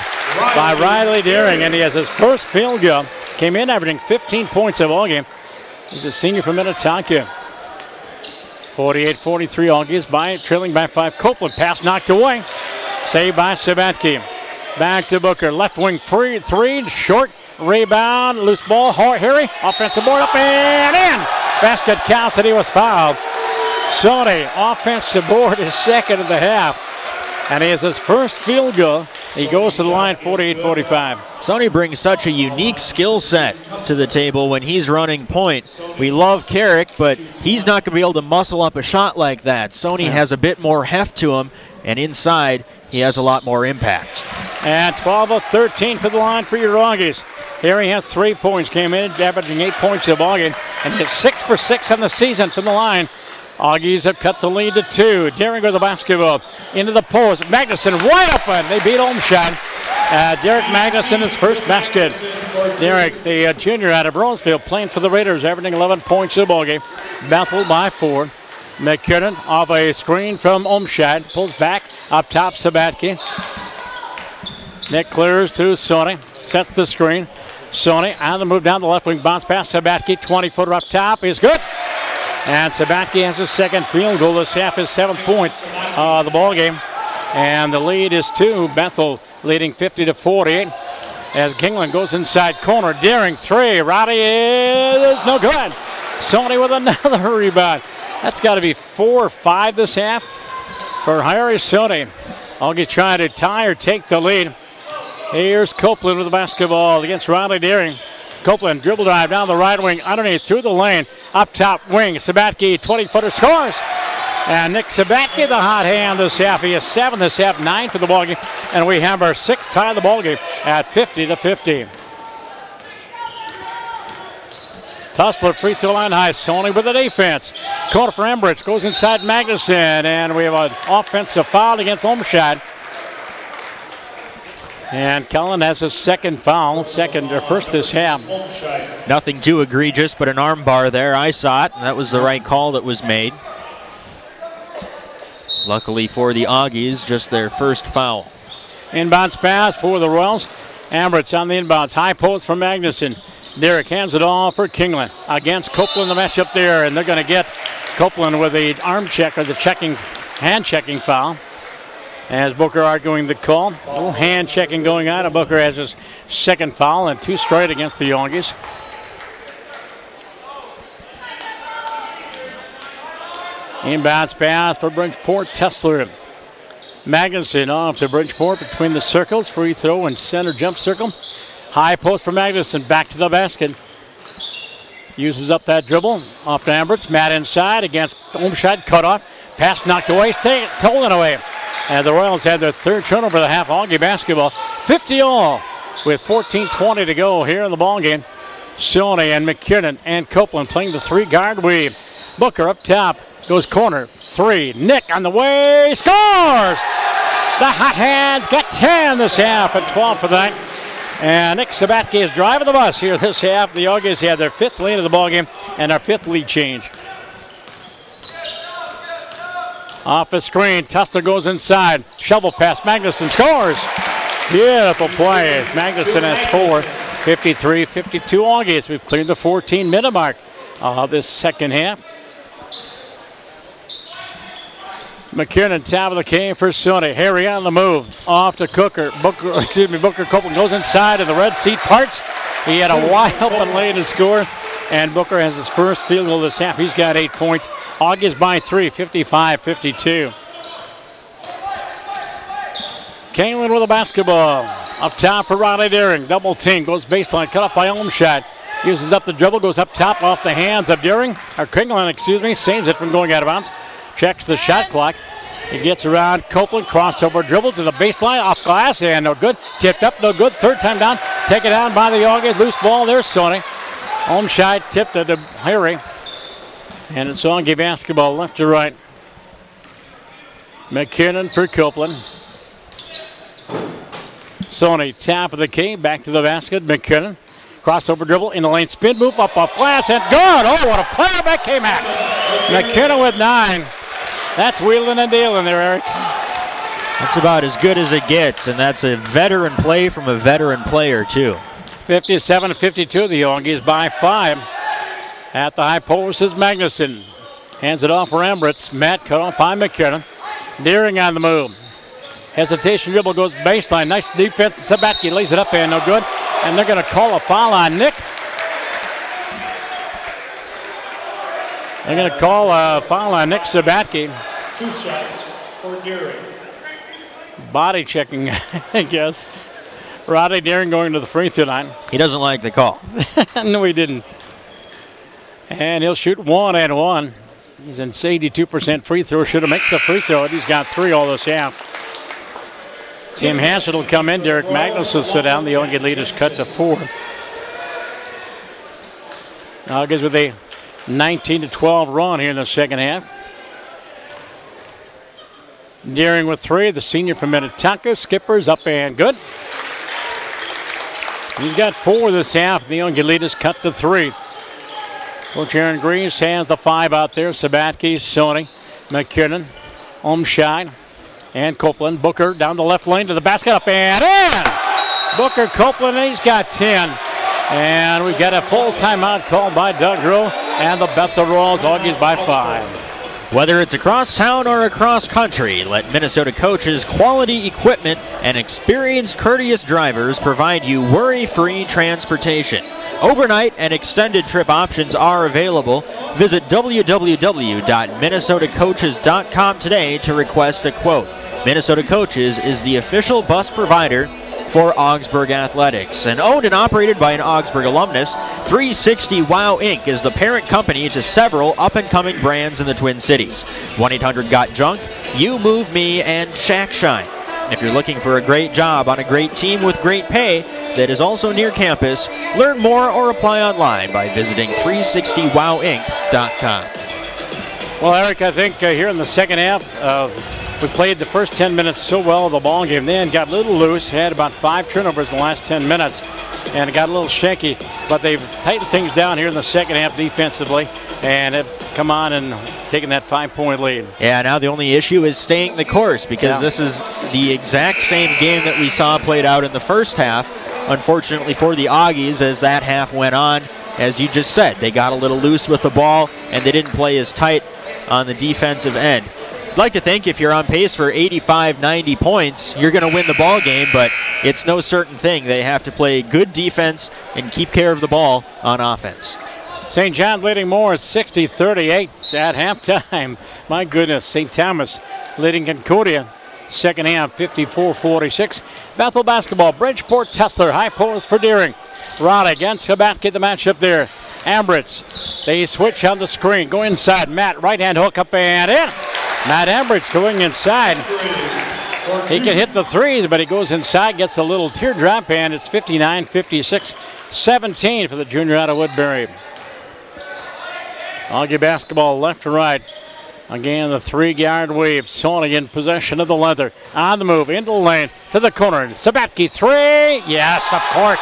by Riley Deering. And he has his first field goal. Came in averaging 15 points a ball game. He's a senior from Minnetonka. 48-43 Auggies trailing by 5. Copeland pass knocked away. Saved by Sabatke. Back to Booker. Left wing three. Short rebound. Loose ball. Harry. Offensive board up and in. Basket counts and he was fouled. Sony, offensive board, is second of the half. And he has his first field goal. He goes to the line 48-45. Sony brings such a unique skill set to the table when he's running point. We love Carrick, but he's not going to be able to muscle up a shot like that. Sony has a bit more heft to him, and inside he has a lot more impact. And 12 of 13 for the line for your Auggies. Here he has 3 points, came in averaging 8 points a ball game, and he's 6 for 6 on the season from the line. Auggies have cut the lead to 2. Deering with the basketball into the post. Magnuson wide open. They beat Olmshad. Derek Magnuson, his first basket. Derek, the junior out of Roseville, playing for the Raiders, averaging 11 points a ball game. Bethel by 4. McKinnon off a screen from Olmshad. Pulls back up top, Sabatke. Nick clears to Sony. Sets the screen. Sony on the move down the left wing. Bounce pass. Sabatke, 20-footer up top. Is good. And Sabatke has his second field goal. This half is 7 points of the ball game. And the lead is 2. Bethel leading 50-48. As Kingland goes inside corner. Deering 3. Roddy is no good. Sony with another rebound. That's got to be 4 or 5 this half for Harry Sony. Auggie trying to tie or take the lead. Here's Copeland with the basketball against Riley Deering. Copeland dribble drive down the right wing, underneath through the lane, up top wing. Sabatke, 20-footer, scores. And Nick Sabatke, the hot hand this half. He has 7 this half, 9 for the ballgame. And we have our 6th tie of the ballgame at 50-50. Tussler, free throw line high. Sony with the defense. Corner for Embridge, goes inside Magnuson. And we have an offensive foul against Olmshad. And Cullen has his second foul, first this half. Nothing too egregious, but an arm bar there. I saw it, and that was the right call that was made. Luckily for the Auggies, just their first foul. Inbounds pass for the Royals. Ambridge on the inbounds. High post for Magnuson. Derek hands it off for Kingland against Copeland, the matchup there, and they're going to get Copeland with the arm check or the hand checking foul. As Booker arguing the call. A little hand checking going on. And Booker has his second foul and 2 straight against the Auggies. Inbounds pass for Bridgeport. Tussler. Magnuson off to Bridgeport between the circles. Free throw and center jump circle. High post for Magnuson. Back to the basket. Uses up that dribble. Off to Ambridge. Matt inside against Olmshad. Cut off. Pass knocked away. Stolen away. And the Royals had their 3rd turnover of the half. Auggie basketball 50-all with 14:20 to go here in the ballgame. Sony and McKinnon and Copeland playing the 3-guard weave. Booker up top goes corner 3. Nick on the way, scores! The hot hands got 10 this half and 12 for the night. And Nick Sabatke is driving the bus here this half. The Auggies had their 5th lead of the ballgame and our 5th lead change. Off the screen, Tussler goes inside. Shovel pass, Magnuson scores. Beautiful plays. Magnuson has 4. 53-52 Auggies. We've cleared the 14-minute mark of this second half. McKinnon, top of the cane for Sony. Harry on the move. Off to Booker Copeland goes inside and the red seat parts. He had a wide open lane to score. And Booker has his first field goal this half. He's got 8 points. Auggies by 3, 55-52. Kingland with the basketball. Up top for Riley Deering. Double team. Goes baseline. Cut off by Olmshad. Uses up the dribble. Goes up top off the hands of Deering. Or Kringland, saves it from going out of bounds. Checks the shot clock. He gets around Copeland. Crossover dribble to the baseline. Off glass and no good. Tipped up. No good. Third time down. Taken down by the Auggies. Loose ball there. Sony. Olmshad tipped it to Harry. And it's Augie basketball left to right. McKinnon for Copeland. Sony, top of the key, back to the basket. McKinnon, crossover dribble, in the lane, spin move, up off glass, and good! Oh, what a play by K-Mac! McKinnon with 9. That's wheeling and dealing there, Eric. That's about as good as it gets, and that's a veteran play from a veteran player, too. 57-52, the Auggies by 5. At the high post is Magnuson. Hands it off for Ambritz. Matt cut off by McKinnon. Deering on the move. Hesitation dribble goes baseline. Nice defense. Sabatke lays it up and no good. And they're going to call a foul on Nick. They're going to call a foul on Nick Sabatke. 2 shots for Deering. Body checking, I guess. Rodney Deering going to the free throw line. He doesn't like the call. No, he didn't. And he'll shoot 1 and 1. He's in 82% free throw. Should have made the free throw. He's got 3 all this half. Tim Hassett will come in. Derek Magnus will sit down. The Augie lead is cut to 4. Augies with a 19-12 run here in the second half. Deering with 3. The senior from Minnetonka. Skipper's up and good. He's got 4 this half. The Augie lead is cut to 3. Coach Aaron Greaves hands the 5 out there. Sabatke, Sony, McKinnon, Olmshad, and Copeland. Booker down the left lane to the basket, up and in! Booker, Copeland, and he's got 10. And we've got a full timeout called by Doug Rowe and the Bethel Royals. Augies by 5. Whether it's across town or across country, let Minnesota Coach's quality equipment and experienced, courteous drivers provide you worry-free transportation. Overnight and extended trip options are available. Visit www.minnesotacoaches.com today to request a quote. Minnesota Coaches is the official bus provider for Augsburg Athletics. And owned and operated by an Augsburg alumnus, 360 Wow Inc. is the parent company to several up-and-coming brands in the Twin Cities. 1-800-GOT-JUNK, You Move Me, and Shack Shine. If you're looking for a great job on a great team with great pay that is also near campus, learn more or apply online by visiting 360wowinc.com. Well, Eric, I think here in the second half, we played the first 10 minutes so well of the ball game, then got a little loose, had about 5 turnovers in the last 10 minutes, and it got a little shaky. But they've tightened things down here in the second half defensively, and have come on and taken that 5-point lead. Yeah, now the only issue is staying the course, because this is the exact same game that we saw played out in the first half. Unfortunately for the Auggies, as that half went on, as you just said, they got a little loose with the ball, and they didn't play as tight on the defensive end. I'd like to think if you're on pace for 85, 90 points, you're going to win the ball game, but it's no certain thing. They have to play good defense and keep care of the ball on offense. St. John leading Morris 60-38 at halftime. My goodness, St. Thomas leading Concordia. Second half, 54-46. Bethel basketball, Bridgeport Tesler, high post for Deering. Rod against Sabatke, the matchup there. Ambritz, they switch on the screen, go inside. Matt, right-hand hook up and in. Matt Ambritz going inside. He can hit the threes, but he goes inside, gets a little teardrop, and it's 59-56, 17 for the junior out of Woodbury. Augie basketball left to right. Again, the 3-yard wave. Sony in possession of the leather. On the move, into the lane, to the corner. Sabatke, 3. Yes, of course.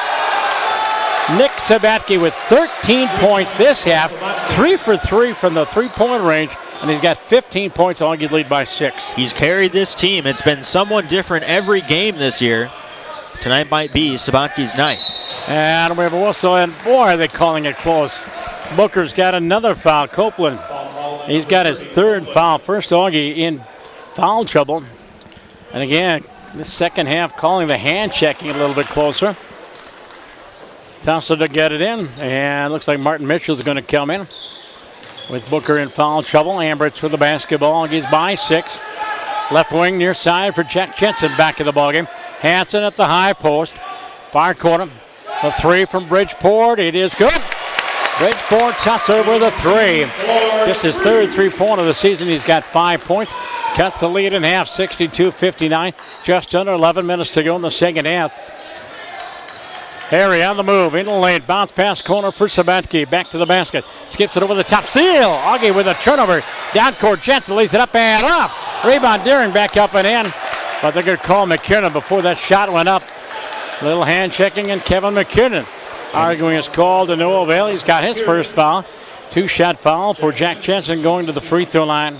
Nick Sabatke with 13 points this half. 3 for 3 from the 3-point range. And he's got 15 points. Augie's lead by 6. He's carried this team. It's been someone different every game this year. Tonight might be Sabatke's night. And we have a whistle, and boy, are they calling it close. Booker's got another foul. Copeland, he's got his 3rd foul. First Augie in foul trouble. And again, this second half calling the hand checking a little bit closer. Tussler to get it in, and looks like Martin Mitchell's going to come in with Booker in foul trouble. Ambritz with the basketball. Augies by 6. Left wing near side for Jack Jensen back in the ballgame. Hanson at the high post. Far corner. The three from Bridgeport. It is good. Bridgeport Tussler with a three. Just his third three-pointer of the season. He's got 5 points. Cuts the lead in half, 62-59. Just under 11 minutes to go in the second half. Harry on the move, in the lane, bounce pass corner for Sabatke. Back to the basket, skips it over the top, steal. Auggie with a turnover. Down court, Jensen lays it up and off. Rebound, Deering back up and in. But they're going to call McKinnon before that shot went up. Little hand checking, and Kevin McKinnon arguing is called to no avail. He's got his first foul. 2-shot foul for Jack Jensen going to the free throw line.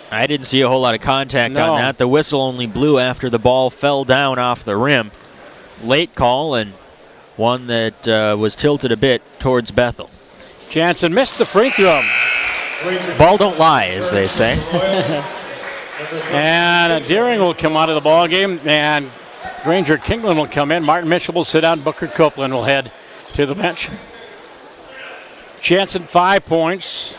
I didn't see a whole lot of contact No. on that. The whistle only blew after the ball fell down off the rim. Late call, and one that was tilted a bit towards Bethel. Jensen missed the free throw. Ball don't lie, as they say. And Deering will come out of the ball game, and Granger Kingland will come in. Martin Mitchell will sit down. Booker Copeland will head to the bench. Jensen, 5 points.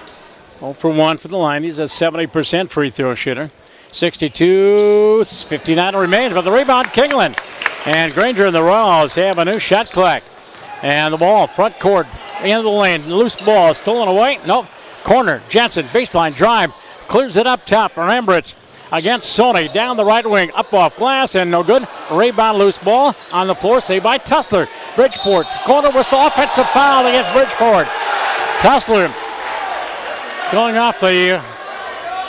0 for 1 for the line. He's a 70% free throw shooter. 62-59 remains, but the rebound, Kingland. And Granger and the Royals have a new shot clock. And the ball, front court, into the lane. Loose ball, stolen away. Nope. Corner, Jensen, baseline drive. Clears it up top. Rembrandts against Sony. Down the right wing, up off glass, and no good. Rebound, loose ball on the floor, saved by Tussler. Bridgeport, corner whistle, offensive foul against Bridgeport. Tussler going off the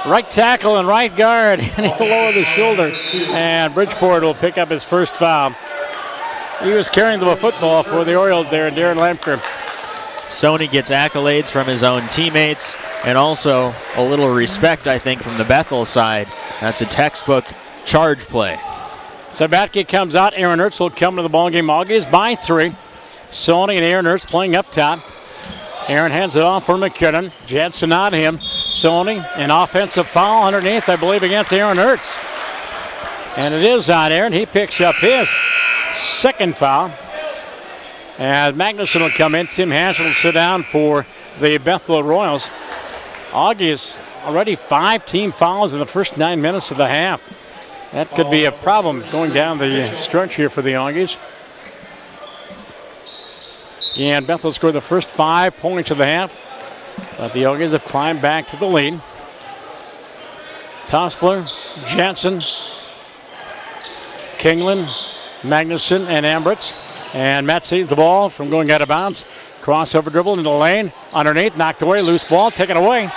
right tackle and right guard, and he'll lower the shoulder. And Bridgeport will pick up his first foul. He was carrying the football for the Orioles there, Darren Lamker. Sony gets accolades from his own teammates and also a little respect, I think, from the Bethel side. That's a textbook charge play. Sabatke comes out. Aaron Ertz will come to the ballgame. Auggies by 3. Sony and Aaron Ertz playing up top. Aaron hands it off for McKinnon. Jensen on him. Sony, an offensive foul underneath, I believe, against Aaron Ertz. And it is on Aaron. He picks up his second foul. And Magnuson will come in. Tim Hansen will sit down for the Bethel Royals. Auggies already 5 team fouls in the first 9 minutes of the half. That could be a problem going down the stretch here for the Auggies. And Bethel scored the first 5 points of the half. But the Auggies have climbed back to the lead. Tussler, Jensen, Kingland, Magnuson, and Ambrose. And Matt sees the ball from going out of bounds. Crossover dribble into the lane. Underneath, knocked away, loose ball, taken away.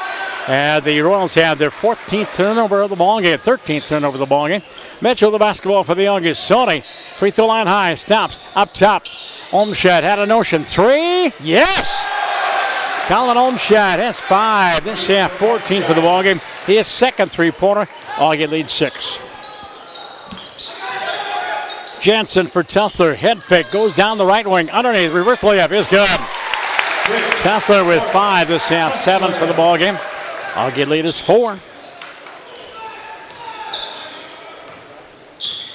And the Royals have their 14th turnover of the ball game, 13th turnover of the ball game. Mitchell the basketball for the Auggies. Sony, free throw line high, stops, up top. Olmsted had a notion. 3, yes! Colin Olmsted has 5. This half, 14 for the ball game. His second three-pointer. Augie leads 6. Jensen for Tussler. Head fake, goes down the right wing. Underneath, reverse layup is good. Tussler with 5 this half, 7 for the ball game. Augie lead is 4.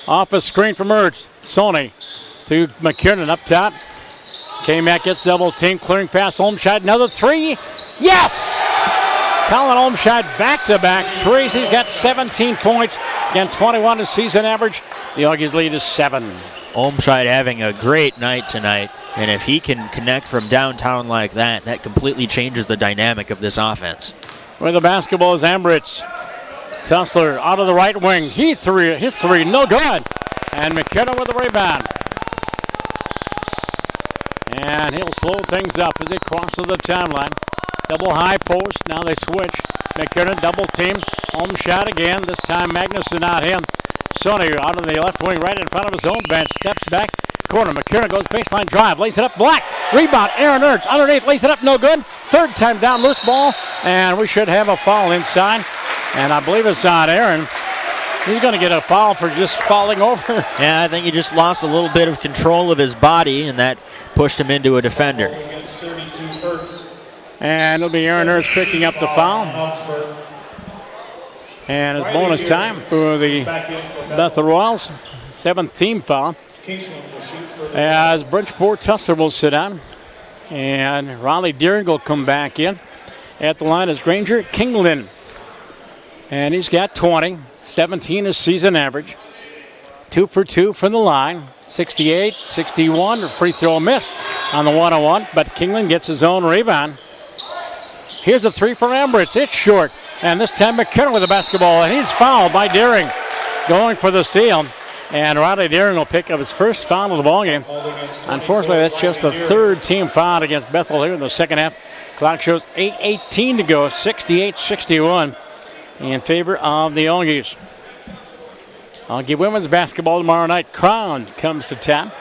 Off a screen from Ertz. Sony to McKinnon up top. K-Mac gets double team, clearing past Olmsted. Another 3. Yes! Colin Olmsted back-to-back threes. He's got 17 points. Again, 21 is season average. The Auggies lead is 7. Olmsted having a great night tonight. And if he can connect from downtown like that, that completely changes the dynamic of this offense. Where the basketball is Ambrose. Tussler out of the right wing. His three, no good. And McKinnon with the rebound. And he'll slow things up as he crosses the timeline. Double high post. Now they switch. McKinnon double team. Home shot again. This time Magnuson, not him. Sony out on the left wing, right in front of his own bench. Steps back. Corner. McKinnon goes baseline drive. Lays it up. Black. Rebound. Aaron Ertz underneath. Lays it up. No good. Third time down. Loose ball. And we should have a foul inside. And I believe it's on Aaron. He's going to get a foul for just falling over. Yeah, I think he just lost a little bit of control of his body, and that pushed him into a defender. And it'll be Aaron Ertz picking up the foul. And it's bonus time for the Bethel Royals. 7th team foul. As Bridgeport Tussler will sit down. And Riley Deering will come back in. At the line is Granger Kingland. And he's got 20. 17 is season average. 2 for 2 from the line. 68-61. Free throw miss on the 1-on-1, but Kingland gets his own rebound. Here's a 3 for Ambridge. It's short. And this time McKinnon with the basketball, and he's fouled by Deering, going for the steal. And Rodney Deering will pick up his first foul of the ballgame. Unfortunately, that's just the third team foul against Bethel here in the second half. Clock shows 8:18 to go, 68-61 in favor of the Auggies. Augie women's basketball tomorrow night. Crown comes to town.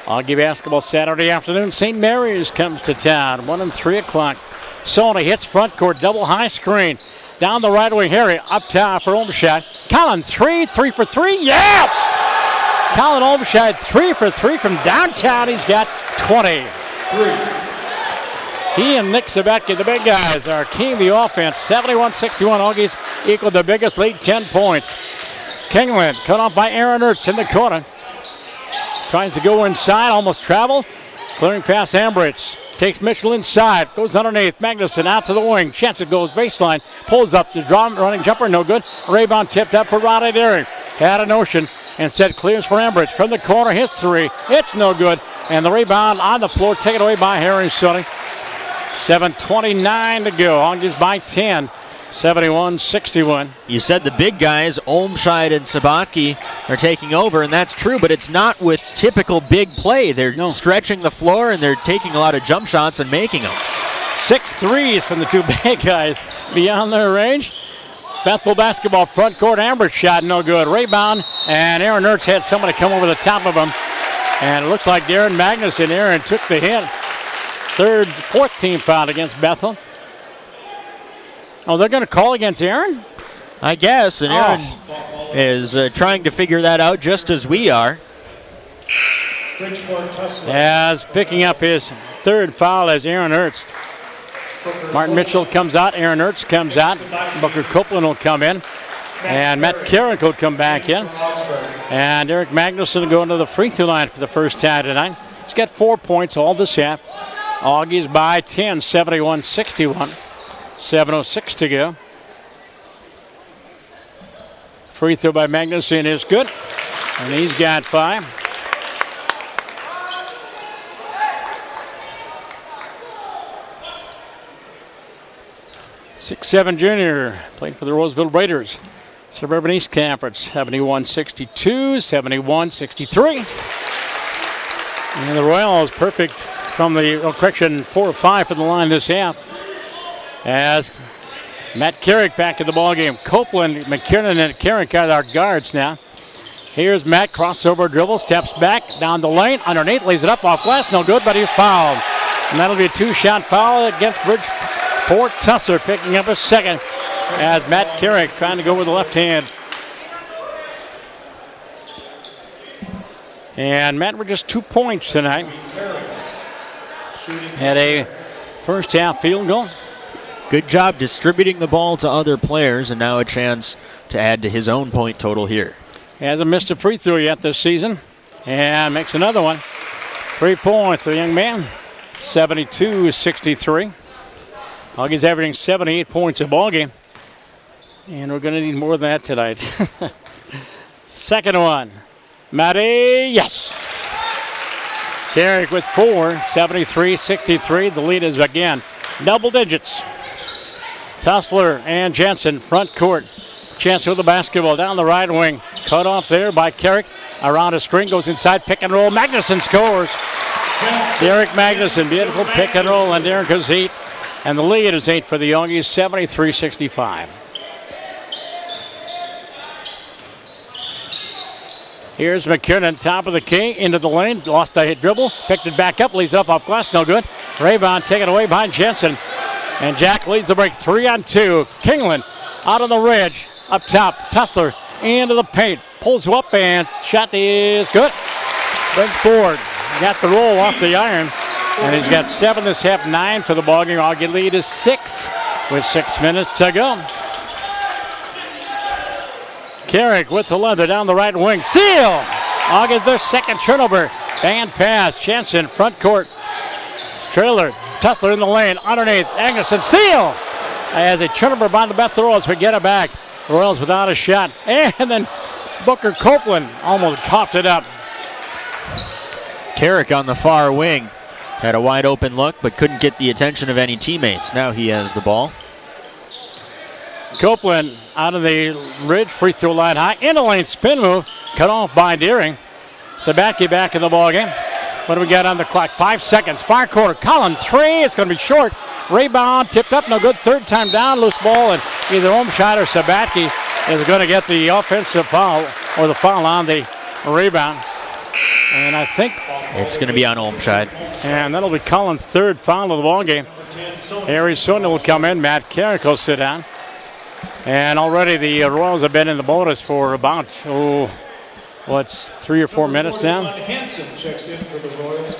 Augie basketball Saturday afternoon. St. Mary's comes to town, 1 and 3 o'clock. Sony hits front court, double high screen. Down the right wing, Harry up top for Olmsted. Colin, 3 for 3, yes! Colin Olmsted, 3 for 3 from downtown. He's got 20. He and Nick Sabatke, the big guys, are king of the offense. 71-61, Augies equaled the biggest lead, 10 points. Kingland cut off by Aaron Ertz in the corner. Tries to go inside, almost traveled. Clearing past Ambridge. Takes Mitchell inside, goes underneath. Magnuson out to the wing. Chance it goes baseline. Pulls up the draw, running jumper, no good. Rebound tipped up for Rodney Deering. Had a notion and said clears for Ambridge. From the corner, his 3. It's no good. And the rebound on the floor, taken away by Harry Sonny. 7:29 to go. Augies by 10. 71-61. You said the big guys, Olmsted and Sabatke, are taking over, and that's true, but it's not with typical big play. They're stretching the floor, and they're taking a lot of jump shots and making them. 6 threes from the two big guys beyond their range. Bethel basketball front court. Ambridge shot no good. Rebound, and Aaron Ertz had somebody come over the top of him. And it looks like Darren Magnuson. Aaron took the hit. Fourth team foul against Bethel. Oh, they're going to call against Aaron? I guess, and Aaron is trying to figure that out just as we are. As picking up his third foul as Aaron Ertz. Martin Mitchell comes out, Aaron Ertz comes out, Booker Copeland will come in, and Matt Carrick will come back in. And Eric Magnuson will go into the free throw line for the first time tonight. He's got 4 points all this half. Augies by 10, 71-61. 7:06 to go. Free throw by Magnuson is good, and he's got 5. Six-seven junior, played for the Roseville Raiders. Suburban East Conference, 71-62, 71-63. And the Royals perfect from the, 4 of 5 from the line this half. As Matt Carrick back in the ballgame. Copeland, McKinnon, and Carrick are our guards now. Here's Matt, crossover dribble, steps back, down the lane, underneath, lays it up off glass, no good, but he's fouled. And that'll be a 2-shot foul against Bridgeport Tusser, picking up a second as Matt Carrick trying to go with the left hand. And Matt, we're just 2 points tonight. Had a first half field goal. Good job distributing the ball to other players, and now a chance to add to his own point total here. He hasn't missed a free throw yet this season, and makes another one. 3 points for the young man, 72-63. Augie's averaging 78 points a ball game, and we're going to need more than that tonight. Second one, Matty, yes. Carrick with 4, 73-63. The lead is again double digits. Tussler and Jensen, front court. Chance with the basketball down the right wing. Cut off there by Carrick. Around a screen, goes inside, pick and roll. Magnuson scores. Derek Magnuson, beautiful pick and roll, and Derek has 8. And the lead is 8 for the Auggies, 73-65. Here's McKinnon, top of the key, into the lane. Lost the hit dribble, picked it back up, leads it up off glass, no good. Rebound taken away by Jensen. And Jack leads the break 3-on-2. Kingland out on the ridge, up top. Tussler into the paint, pulls up, and shot is good. Bridgeport got the roll off the iron, and he's got 7 this half, 9 for the ballgame. Augie lead is 6 with 6 minutes to go. Carrick with the leather down the right wing. Seal! Augie's their second turnover. Band pass. Jensen, front court. Trailer. Tussler in the lane. Underneath. Anderson. Seal! As a turnover by the Bethel Royals. We get it back. Royals without a shot. And then Booker Copeland almost coughed it up. Carrick on the far wing had a wide open look, but couldn't get the attention of any teammates. Now he has the ball. Copeland out of the ridge, free throw line high, into lane spin move, cut off by Deering. Sabatke back in the ball game. What do we got on the clock? 5 seconds. Far corner. Collin, three. It's going to be short. Rebound, tipped up, no good. Third time down, loose ball, and either Omshad or Sabatke is going to get the offensive foul or the foul on the rebound. And I think it's going to be on Olmscheid. And that'll be Collins' third foul of the ball game. Harry Sutton will come in. Matt Carrick will sit down. And already the Royals have been in the bonus for about, 3 or 4 minutes now. Hansen checks in for the Royals.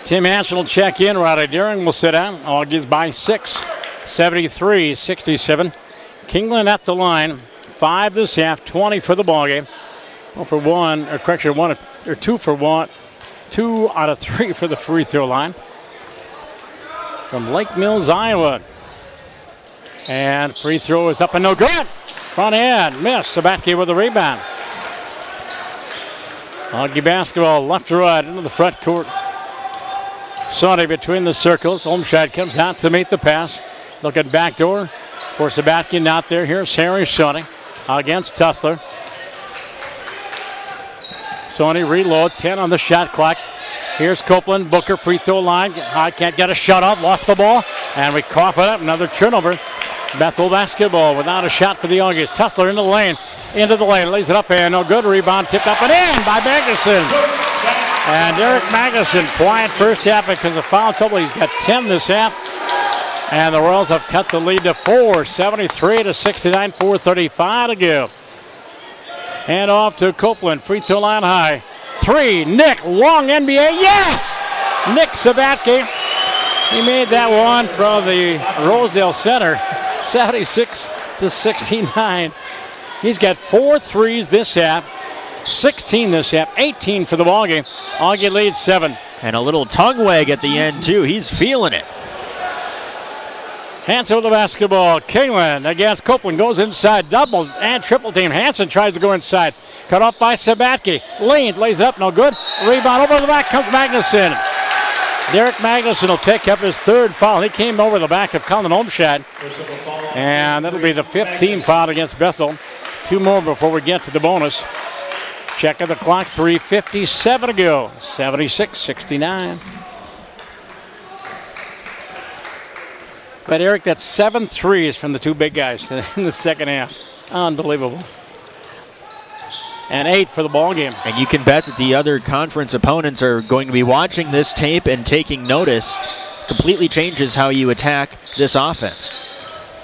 Tim Hansen will check in. Roddy Deering will sit down. Auggies by 6, 73-67. Kingland at the line. 5 this half, 20 for the ball game. 2 for 1. 2 out of 3 for the free throw line. From Lake Mills, Iowa. And free throw is up and no good. Front end, miss. Sabatke with the rebound. Auggie basketball, left to right into the front court. Sonny between the circles. Olmscheid comes out to meet the pass. Looking backdoor for Sabatke, not there. Here's Harry Sonny against Tussler. Sonny reload, 10 on the shot clock. Here's Copeland, Booker, free throw line. I can't get a shot up, lost the ball. And we cough it up, another turnover. Bethel basketball without a shot for the Auggies. Tussler into the lane, lays it up and no good. Rebound tipped up and in by Magnuson. And Derek Magnuson, quiet first half because of foul trouble. He's got 10 this half. And the Royals have cut the lead to 4, 73-69, 4:35 to go. Hand off to Copeland, free throw line high. 3, Nick, long NBA, yes! Nick Sabatke. He made that one from the Rosedale Center, 76-69. He's got 4 threes this half, 16 this half, 18 for the ball game. Auggie leads 7. And a little tongue wag at the end, too. He's feeling it. Hansen with the basketball. Kingland against Copeland, goes inside, doubles and triple team. Hansen tries to go inside. Cut off by Sabatke. Leans, lays it up, no good. Rebound over the back comes Magnuson. Derek Magnuson will pick up his 3rd foul. He came over the back of Colin Olmscheid. And that'll be the 15th foul against Bethel. 2 more before we get to the bonus. Check of the clock, 3:57 to go. 76-69. But Eric, that's 7 threes from the 2 big guys in the second half. Unbelievable. And 8 for the ball game. And you can bet that the other conference opponents are going to be watching this tape and taking notice. Completely changes how you attack this offense.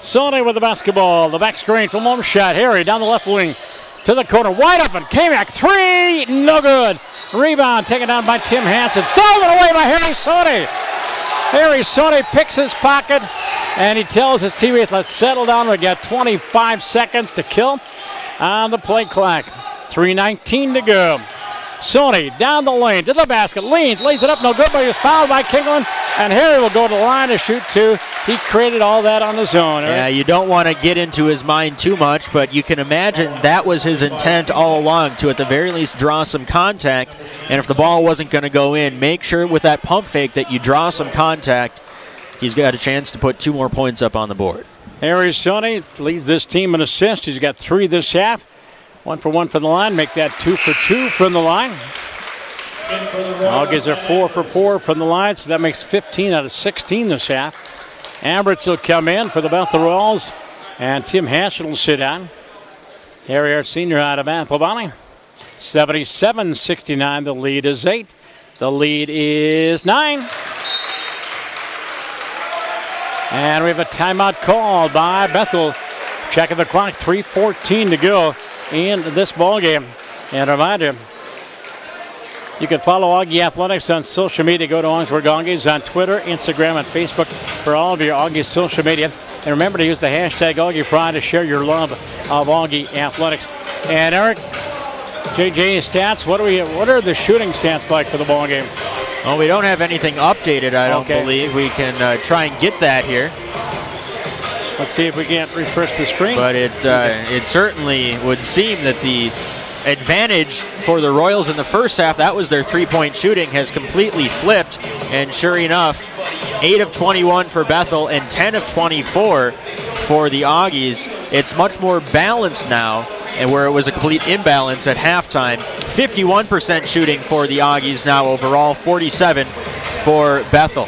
Sonny with the basketball. The back screen from Olmscheid. Harry down the left wing to the corner. Wide open. K-Mac, 3. No good. Rebound taken down by Tim Hansen. Stolen away by Harry Sonny. Harry Sonny picks his pocket and he tells his teammates, let's settle down. We got 25 seconds to kill on the play clock. 3:19 to go. Sonny down the lane to the basket. Leans, lays it up, no good, but he was fouled by Kingland. And Harry will go to the line to shoot 2. He created all that on his own. Yeah, you don't want to get into his mind too much, but you can imagine that was his intent all along, to at the very least draw some contact. And if the ball wasn't going to go in, make sure with that pump fake that you draw some contact. He's got a chance to put 2 more points up on the board. Harry Sonny leads this team in assists. He's got 3 this half. 1 for 1 from the line. Make that 2 for 2 from the line. Auggies are 4 for 4 from the line, so that makes 15 out of 16 this half. Ambrose will come in for the Bethel Royals, and Tim Hansen will sit down. Harry, our senior out of Apple Valley. 77-69. The lead is 8. The lead is 9. And we have a timeout called by Bethel. Checking the clock, 3:14 to go in this ball game. And a reminder, you can follow Auggie Athletics on social media. Go to Augsburg Auggies on Twitter, Instagram, and Facebook for all of your Auggie social media. And remember to use the hashtag Auggie Pride to share your love of Auggie Athletics. And Eric, JJ stats, what are the shooting stats like for the ball game? Well, we don't have anything updated, I don't believe. We can try and get that here. Let's see if we can't refresh the screen. But it certainly would seem that the advantage for the Royals in the first half, that was their three-point shooting, has completely flipped. And sure enough, 8 of 21 for Bethel and 10 of 24 for the Auggies. It's much more balanced now, and where it was a complete imbalance at halftime. 51% shooting for the Auggies now overall, 47 for Bethel.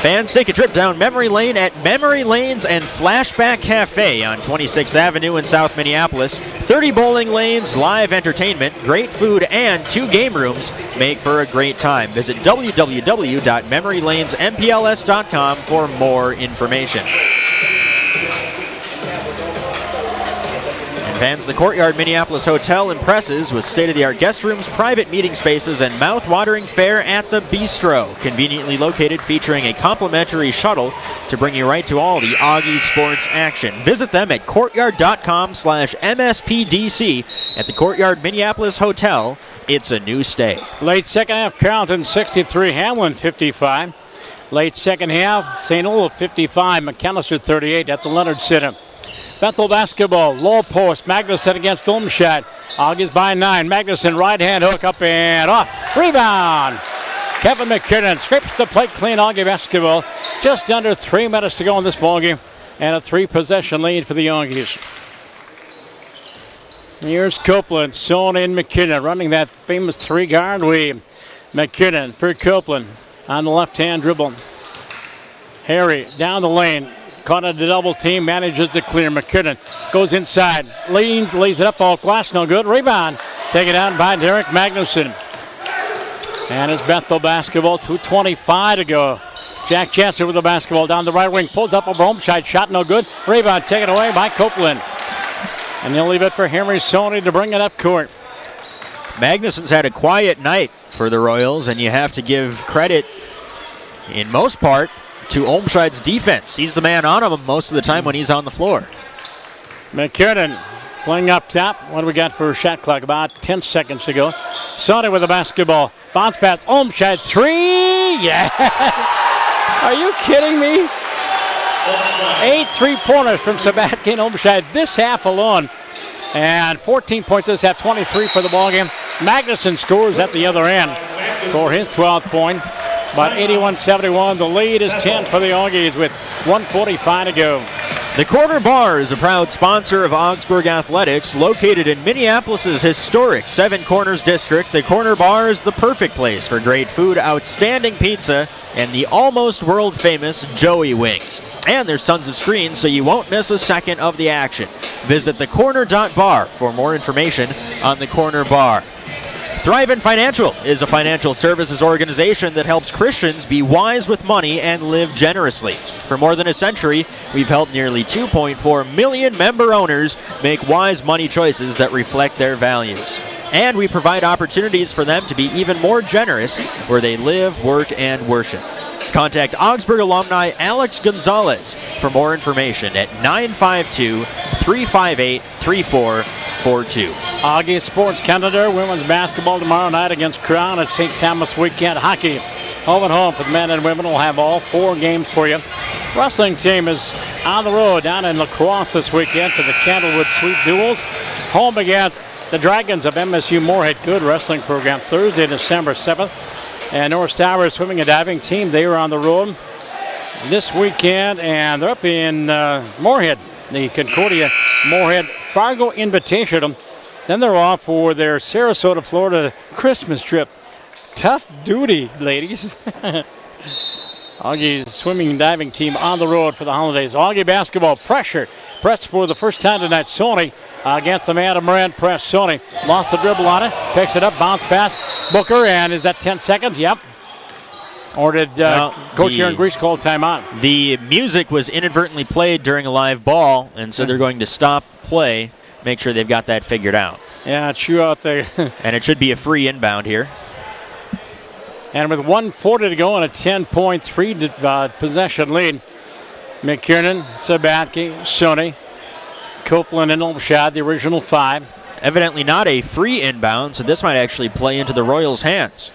Fans, take a trip down memory lane at Memory Lanes and Flashback Cafe on 26th Avenue in South Minneapolis. 30 bowling lanes, live entertainment, great food, and 2 game rooms make for a great time. Visit www.memorylanesmpls.com for more information. Fans, the Courtyard Minneapolis Hotel impresses with state-of-the-art guest rooms, private meeting spaces, and mouth-watering fare at the Bistro. Conveniently located, featuring a complimentary shuttle to bring you right to all the Auggie sports action. Visit them at courtyard.com/MSPDC at the Courtyard Minneapolis Hotel. It's a new stay. Late second half, Carrollton 63, Hamlin 55. Late second half, St. Olaf 55, McAllister 38 at the Leonard Center. Bethel basketball, low post, Magnuson against Olmsted. Auggies by 9. Magnuson right hand hook up and off. Rebound. Kevin McKinnon scrapes the plate clean. Auggie basketball. Just under 3 minutes to go in this ballgame, and a 3-possession lead for the Auggies. Here's Copeland, Son and McKinnon running that famous 3-guard weave. McKinnon for Copeland on the left-hand dribble. Harry down the lane. Caught at the double team, manages to clear. McKinnon goes inside, lays it up off glass, no good. Rebound, taken down by Derek Magnuson. And it's Bethel basketball, 2:25 to go. Jack Jansen with the basketball down the right wing, pulls up over Homeshide, shot no good. Rebound taken away by Copeland. And they'll leave it for Henry Sony to bring it up court. Magnuson's had a quiet night for the Royals, and you have to give credit, in most part, to Olmshide's defense. He's the man on him most of the time when he's on the floor. McKinnon playing up top. What do we got for a shot clock? About 10 seconds to go. Sonny with the basketball. Bounce pass. Olmsted 3. Yes! Are you kidding me? 8 3-pointers from Sabatkin Olmsted this half alone. And 14 points this half, 23 for the ballgame. Magnuson scores at the other end for his 12th point. About 81-71. The lead is 10 for the Auggies with 1:45 to go. The Corner Bar is a proud sponsor of Augsburg Athletics. Located in Minneapolis' historic Seven Corners district, the Corner Bar is the perfect place for great food, outstanding pizza, and the almost world-famous Joey Wings. And there's tons of screens, so you won't miss a second of the action. Visit thecorner.bar for more information on the Corner Bar. Thrivent Financial is a financial services organization that helps Christians be wise with money and live generously. For more than a century, we've helped nearly 2.4 million member owners make wise money choices that reflect their values. And we provide opportunities for them to be even more generous where they live, work, and worship. Contact Augsburg alumni Alex Gonzalez for more information at 952-358-3442. Auggie Sports Canada women's basketball tomorrow night against Crown at St. Thomas Weekend Hockey. Home and home for the men and women. We'll have all 4 games for you. Wrestling team is on the road down in La Crosse this weekend to the Candlewood Sweet Duels. Home against the Dragons of MSU Moorhead. Good wrestling program Thursday, December 7th. And North Tower swimming and diving team, they are on the road this weekend, and they're up in Moorhead, the Concordia Moorhead Fargo Invitational. Then they're off for their Sarasota, Florida Christmas trip. Tough duty, ladies. Auggie swimming and diving team on the road for the holidays. Auggie basketball pressure. Press for the first time tonight. Sony against the man of Moran press. Sony lost the dribble on it. Picks it up. Bounce pass. Booker. And is that 10 seconds? Yep. Or did Coach Aaron Grease call timeout? The music was inadvertently played during a live ball, and so they're going to stop play, make sure they've got that figured out. Yeah, it's true out there. And it should be a free inbound here. And with 1:40 to go and a 10.3 possession lead, McKiernan, Sabatke, Sony, Copeland, and Olmshad, the original 5. Evidently not a free inbound, so this might actually play into the Royals' hands.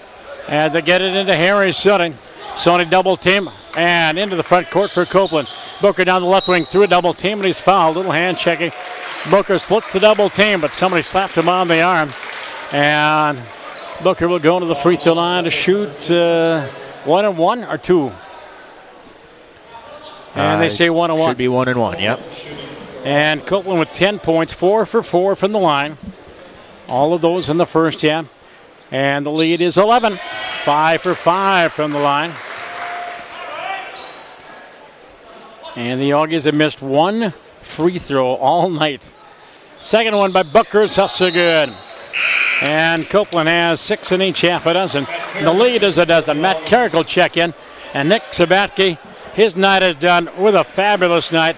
And they get it into Harry Sony. Sony double team and into the front court for Copeland. Booker down the left wing through a double team, and he's fouled. Little hand checking Booker splits the double team, but somebody slapped him on the arm. And Booker will go to the free throw line to shoot 1 and 1 or 2. And they say 1 and 1. Should be 1 and 1, yep. And Copeland with 10 points, 4 for 4 from the line. All of those in the first half. And the lead is 11. 5 for 5 from the line. And the Auggies have missed 1 free throw all night. Second one by Booker, it's also good. And Copeland has 6 in each half a dozen. And the lead is a dozen. Matt Carrick will check in. And Nick Sabatke, his night is done with a fabulous night.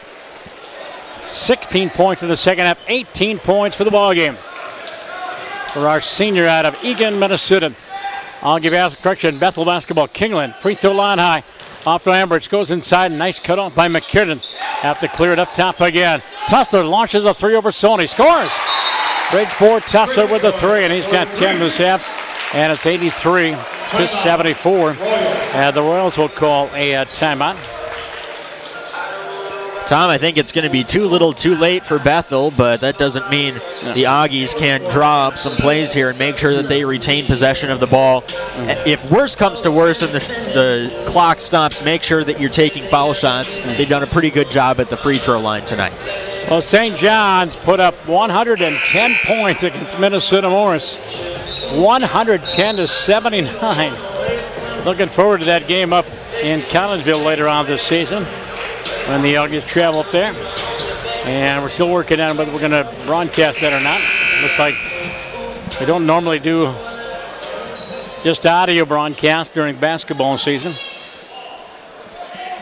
16 points in the second half, 18 points for the ball game. For our senior out of Eagan, Minnesota. I'll give you a correction. Bethel basketball. Kingland, free throw line high. Off to Ambridge, goes inside. Nice cut off by McKiernan. Have to clear it up top again. Tussler launches a 3 over Sony. Scores! Bridgeport Tussler with the 3, and he's got 10 this half. And it's 83 to 74. And the Royals will call a timeout. Tom, I think it's going to be too little too late for Bethel, but that doesn't mean the Auggies can't draw up some plays here and make sure that they retain possession of the ball. If worse comes to worse and the clock stops, make sure that you're taking foul shots. They've done a pretty good job at the free throw line tonight. Well, St. John's put up 110 points against Minnesota Morris. 110 to 79. Looking forward to that game up in Collinsville later on this season when the Auggies travel up there. And we're still working on whether we're going to broadcast that or not. Looks like we don't normally do just audio broadcast during basketball season.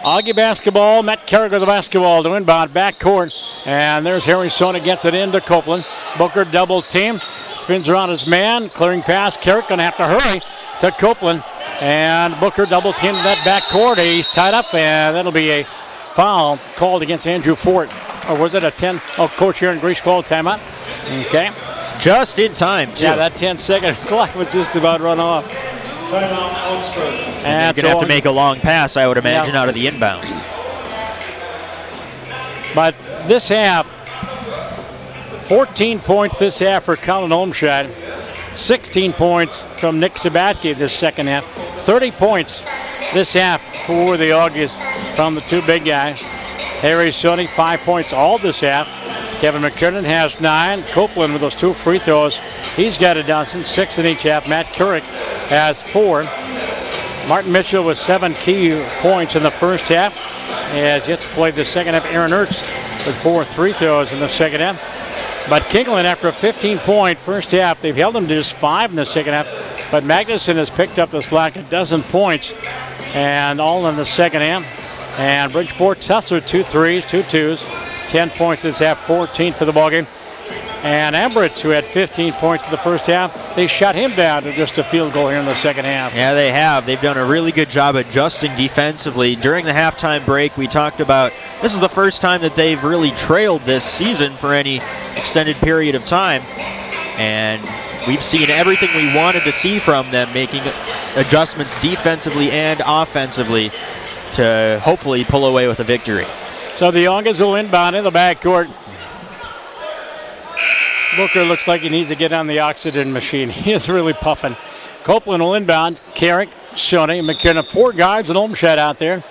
Augie basketball, Matt Carrick with the basketball to inbound backcourt. And there's Harrison gets it into Copeland. Booker double team, spins around his man, clearing pass. Carrick going to have to hurry to Copeland. And Booker double team to that backcourt. He's tied up, and that'll be a foul called against Andrew Fort. Or was it a 10? Oh, Coach Aaron Grease called timeout. Okay. Just in time, too. Yeah, that 10-second clock was just about run off. Timeout, Augsburg. And you're going to have to make a long pass, I would imagine, out of the inbound. But this half, 14 points this half for Colin Olmsted. 16 points from Nick Sabatke this second half. 30 points this half for the Auggies from the two big guys. Harry Sonny, 5 points all this half. Kevin McKiernan has 9. Copeland with those 2 free throws. He's got a dozen, 6 in each half. Matt Carrick has 4. Martin Mitchell with 7 key points in the first half. As yet to play the second half. Aaron Ertz with 4 free throws in the second half. But Kingland, after a 15-point first half, they've held them to just 5 in the second half. But Magnuson has picked up the slack, a dozen points, and all in the second half. And Bridgeport Tussler, 2 threes, 2 twos, 10 points this half, 14 for the ballgame. And Ambridge, who had 15 points in the first half, they shut him down to just a field goal here in the second half. Yeah, they have. They've done a really good job adjusting defensively. During the halftime break, we talked about this is the first time that they've really trailed this season for any extended period of time. And we've seen everything we wanted to see from them, making adjustments defensively and offensively to hopefully pull away with a victory. So the Auggies will inbound in the backcourt. Booker looks like he needs to get on the oxygen machine. He is really puffing. Copeland will inbound. Carrick, Shoney, McKenna, 4 guards and Olmsted out there.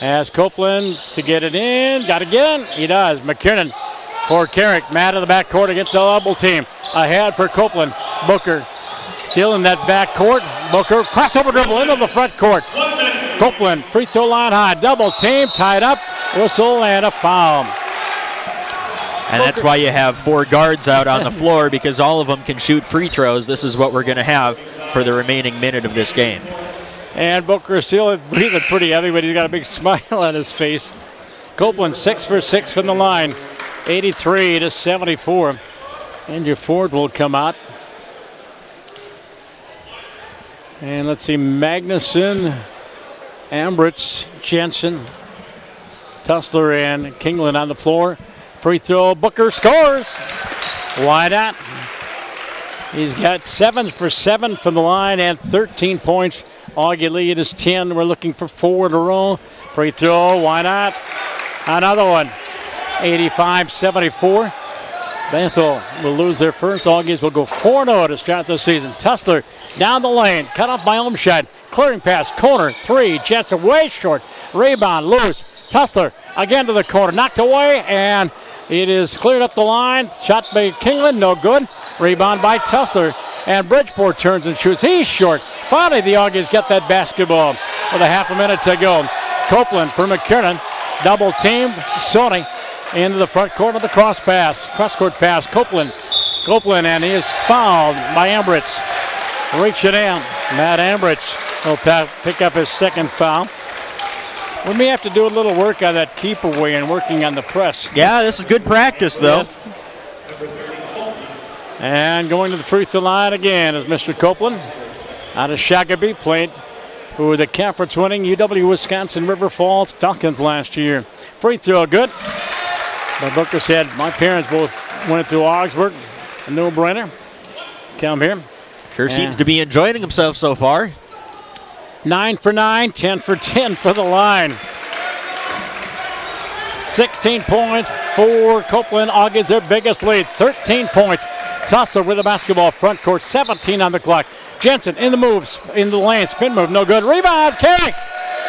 As Copeland to get it in. Got it again. He does. McKinnon for Carrick. Matt in the backcourt against the double team. Ahead for Copeland. Booker still in that backcourt. Booker crossover dribble into the front court. Copeland free throw line high. Double team tied up. Whistle and a foul. And that's why you have 4 guards out on the floor, because all of them can shoot free throws. This is what we're going to have for the remaining minute of this game. And Booker still breathing pretty heavy, but he's got a big smile on his face. Copeland 6 for 6 from the line, 83 to 74. Andrew Ford will come out. And let's see, Magnuson, Ambridge, Jensen, Tussler, and Kingland on the floor. Free throw, Booker scores. Why not? He's got 7 for 7 from the line and 13 points. Augie lead is 10. We're looking for 4 in a row. Free throw, why not? Another one. 85-74. Bethel will lose their first. Auggies will go 4-0 to start the season. Tussler down the lane, cut off by Olmsted. Clearing pass, corner, 3. Jets away short. Rebound, loose. Tussler again to the corner, knocked away, and it is cleared up the line. Shot by Kingland, no good. Rebound by Tussler, and Bridgeport turns and shoots. He's short. Finally, the Auggies get that basketball with a half a minute to go. Copeland for McKiernan, double team. Sony into the front court with the cross court pass. Copeland, and he is fouled by Ambridge. Reach it in. Matt Ambridge will pick up his second foul. We may have to do a little work on that keeper way and working on the press. Yeah, this is good practice, though. Yes. And going to the free throw line again is Mr. Copeland out of Shakopee, played for the conference-winning UW-Wisconsin River Falls Falcons last year. Free throw good. But Booker said, my parents both went to Augsburg. A no-brainer. Come here. Sure seems to be enjoying himself so far. 9 for 9, 10 for 10 for the line. 16 points for Copeland. Auggies their biggest lead. 13 points. Tussler with the basketball front court. 17 on the clock. Jensen in the moves, in the lane. Spin move, no good. Rebound, Carrick.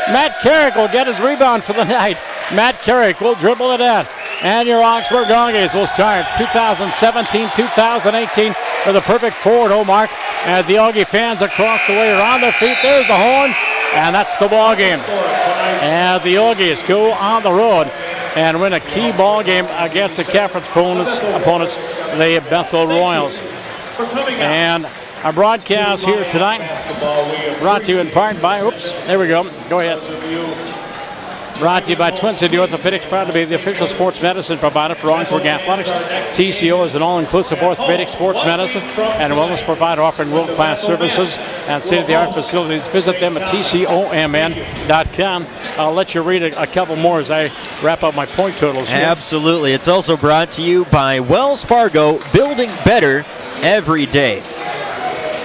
Matt Carrick will get his rebound for the night. Matt Carrick will dribble it out. And your Augsburg Auggies will start 2017-2018 with a perfect 4-0 mark. And the Auggie fans across the way are on their feet. There's the horn, and that's the ball game. And the Auggies go on the road and win a key ball game against the conference opponents, the Bethel Royals. And our broadcast here tonight brought to you in part by, there we go. Go ahead. Brought to you by Twin City Orthopedics, proud to be the official sports medicine provider for Augsburg Athletics. TCO is an all-inclusive orthopedic sports medicine and wellness provider offering world-class services and state-of-the-art facilities. Visit them at tcomn.com. I'll let you read a couple more as I wrap up my point totals here. Absolutely. It's also brought to you by Wells Fargo, building better every day.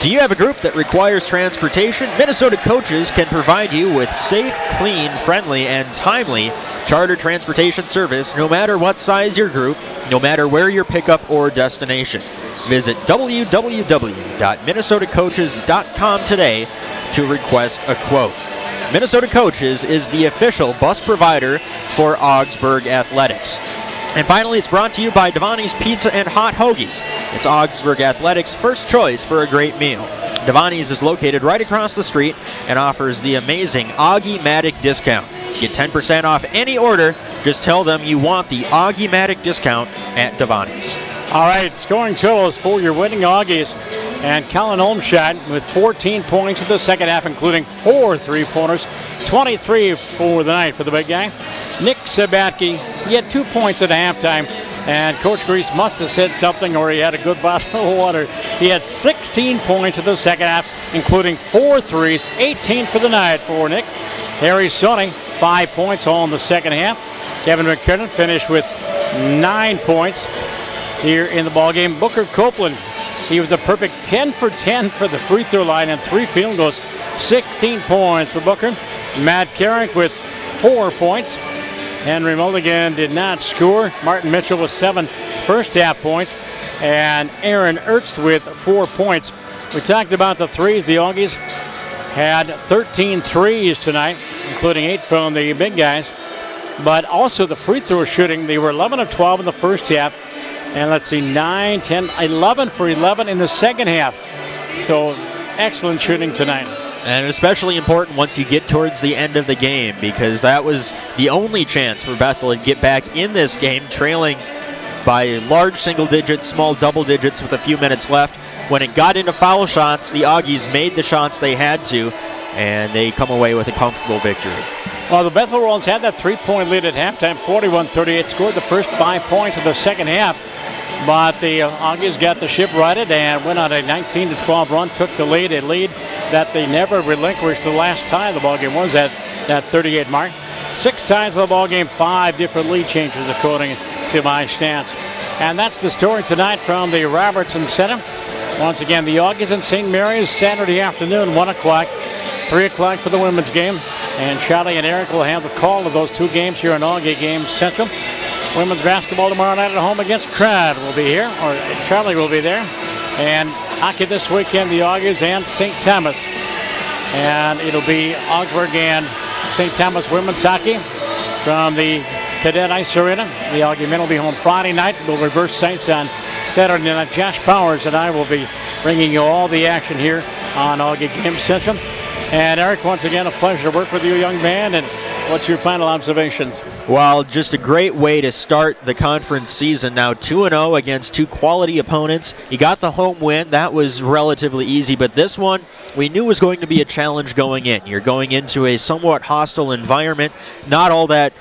Do you have a group that requires transportation? Minnesota Coaches can provide you with safe, clean, friendly, and timely charter transportation service no matter what size your group, no matter where your pickup or destination. Visit www.minnesotacoaches.com today to request a quote. Minnesota Coaches is the official bus provider for Augsburg Athletics. And finally, it's brought to you by Devani's Pizza and Hot Hoagies. It's Augsburg Athletics' first choice for a great meal. Devani's is located right across the street and offers the amazing Auggie-matic discount. Get 10% off any order. Just tell them you want the Auggie-matic discount at Devani's. All right, scoring totals for your winning Auggies. And Colin Olmsted with 14 points in the second half, including 4 three-pointers. 23 for the night for the big guy. Nick Sabatke, he had 2 points at halftime, and Coach Grease must have said something or he had a good bottle of water. He had 16 points in the second half, including 4 threes, 18 for the night for Nick. Harry Sonny, 5 points all in the second half. Kevin McKinnon finished with 9 points here in the ballgame. Booker Copeland, he was a perfect 10 for 10 for the free throw line and 3 field goals, 16 points for Booker. Matt Carrick with 4 points. Henry Mulligan did not score. Martin Mitchell with 7 first half points. And Aaron Ertz with 4 points. We talked about the threes. The Auggies had 13 threes tonight, including 8 from the big guys. But also the free throw shooting. They were 11 of 12 in the first half. And let's see, 9, 10, 11 for 11 in the second half. So excellent shooting tonight. And especially important once you get towards the end of the game, because that was the only chance for Bethel to get back in this game, trailing by large single digits, small double digits with a few minutes left. When it got into foul shots, the Auggies made the shots they had to, and they come away with a comfortable victory. Well, the Bethel Royals had that 3-point lead at halftime, 41-38, scored the first 5 points of the second half. But the Auggies got the ship righted and went on a 19-12 run, took the lead, a lead that they never relinquished the last time the ballgame was at that 38 mark. 6 times for the ballgame, 5 different lead changes according to my stats. And that's the story tonight from the Robertson Center. Once again, the Auggies in St. Mary's Saturday afternoon, 1 o'clock, 3 o'clock for the women's game. And Charlie and Eric will have the call of those 2 games here on Augie Games Central. Women's basketball tomorrow night at home against Crad will be here, or Charlie will be there. And hockey this weekend, the Auggies and St. Thomas. And it'll be Augsburg and St. Thomas women's hockey from the Cadet Ice Arena. The Auggie men will be home Friday night. We'll reverse sites on Saturday night. Josh Powers and I will be bringing you all the action here on Auggie Game Central. And Eric, once again, a pleasure to work with you, young man. And what's your final observations? Well, just a great way to start the conference season. Now 2-0 against two quality opponents. You got the home win. That was relatively easy. But this one, we knew was going to be a challenge going in. You're going into a somewhat hostile environment. Not all that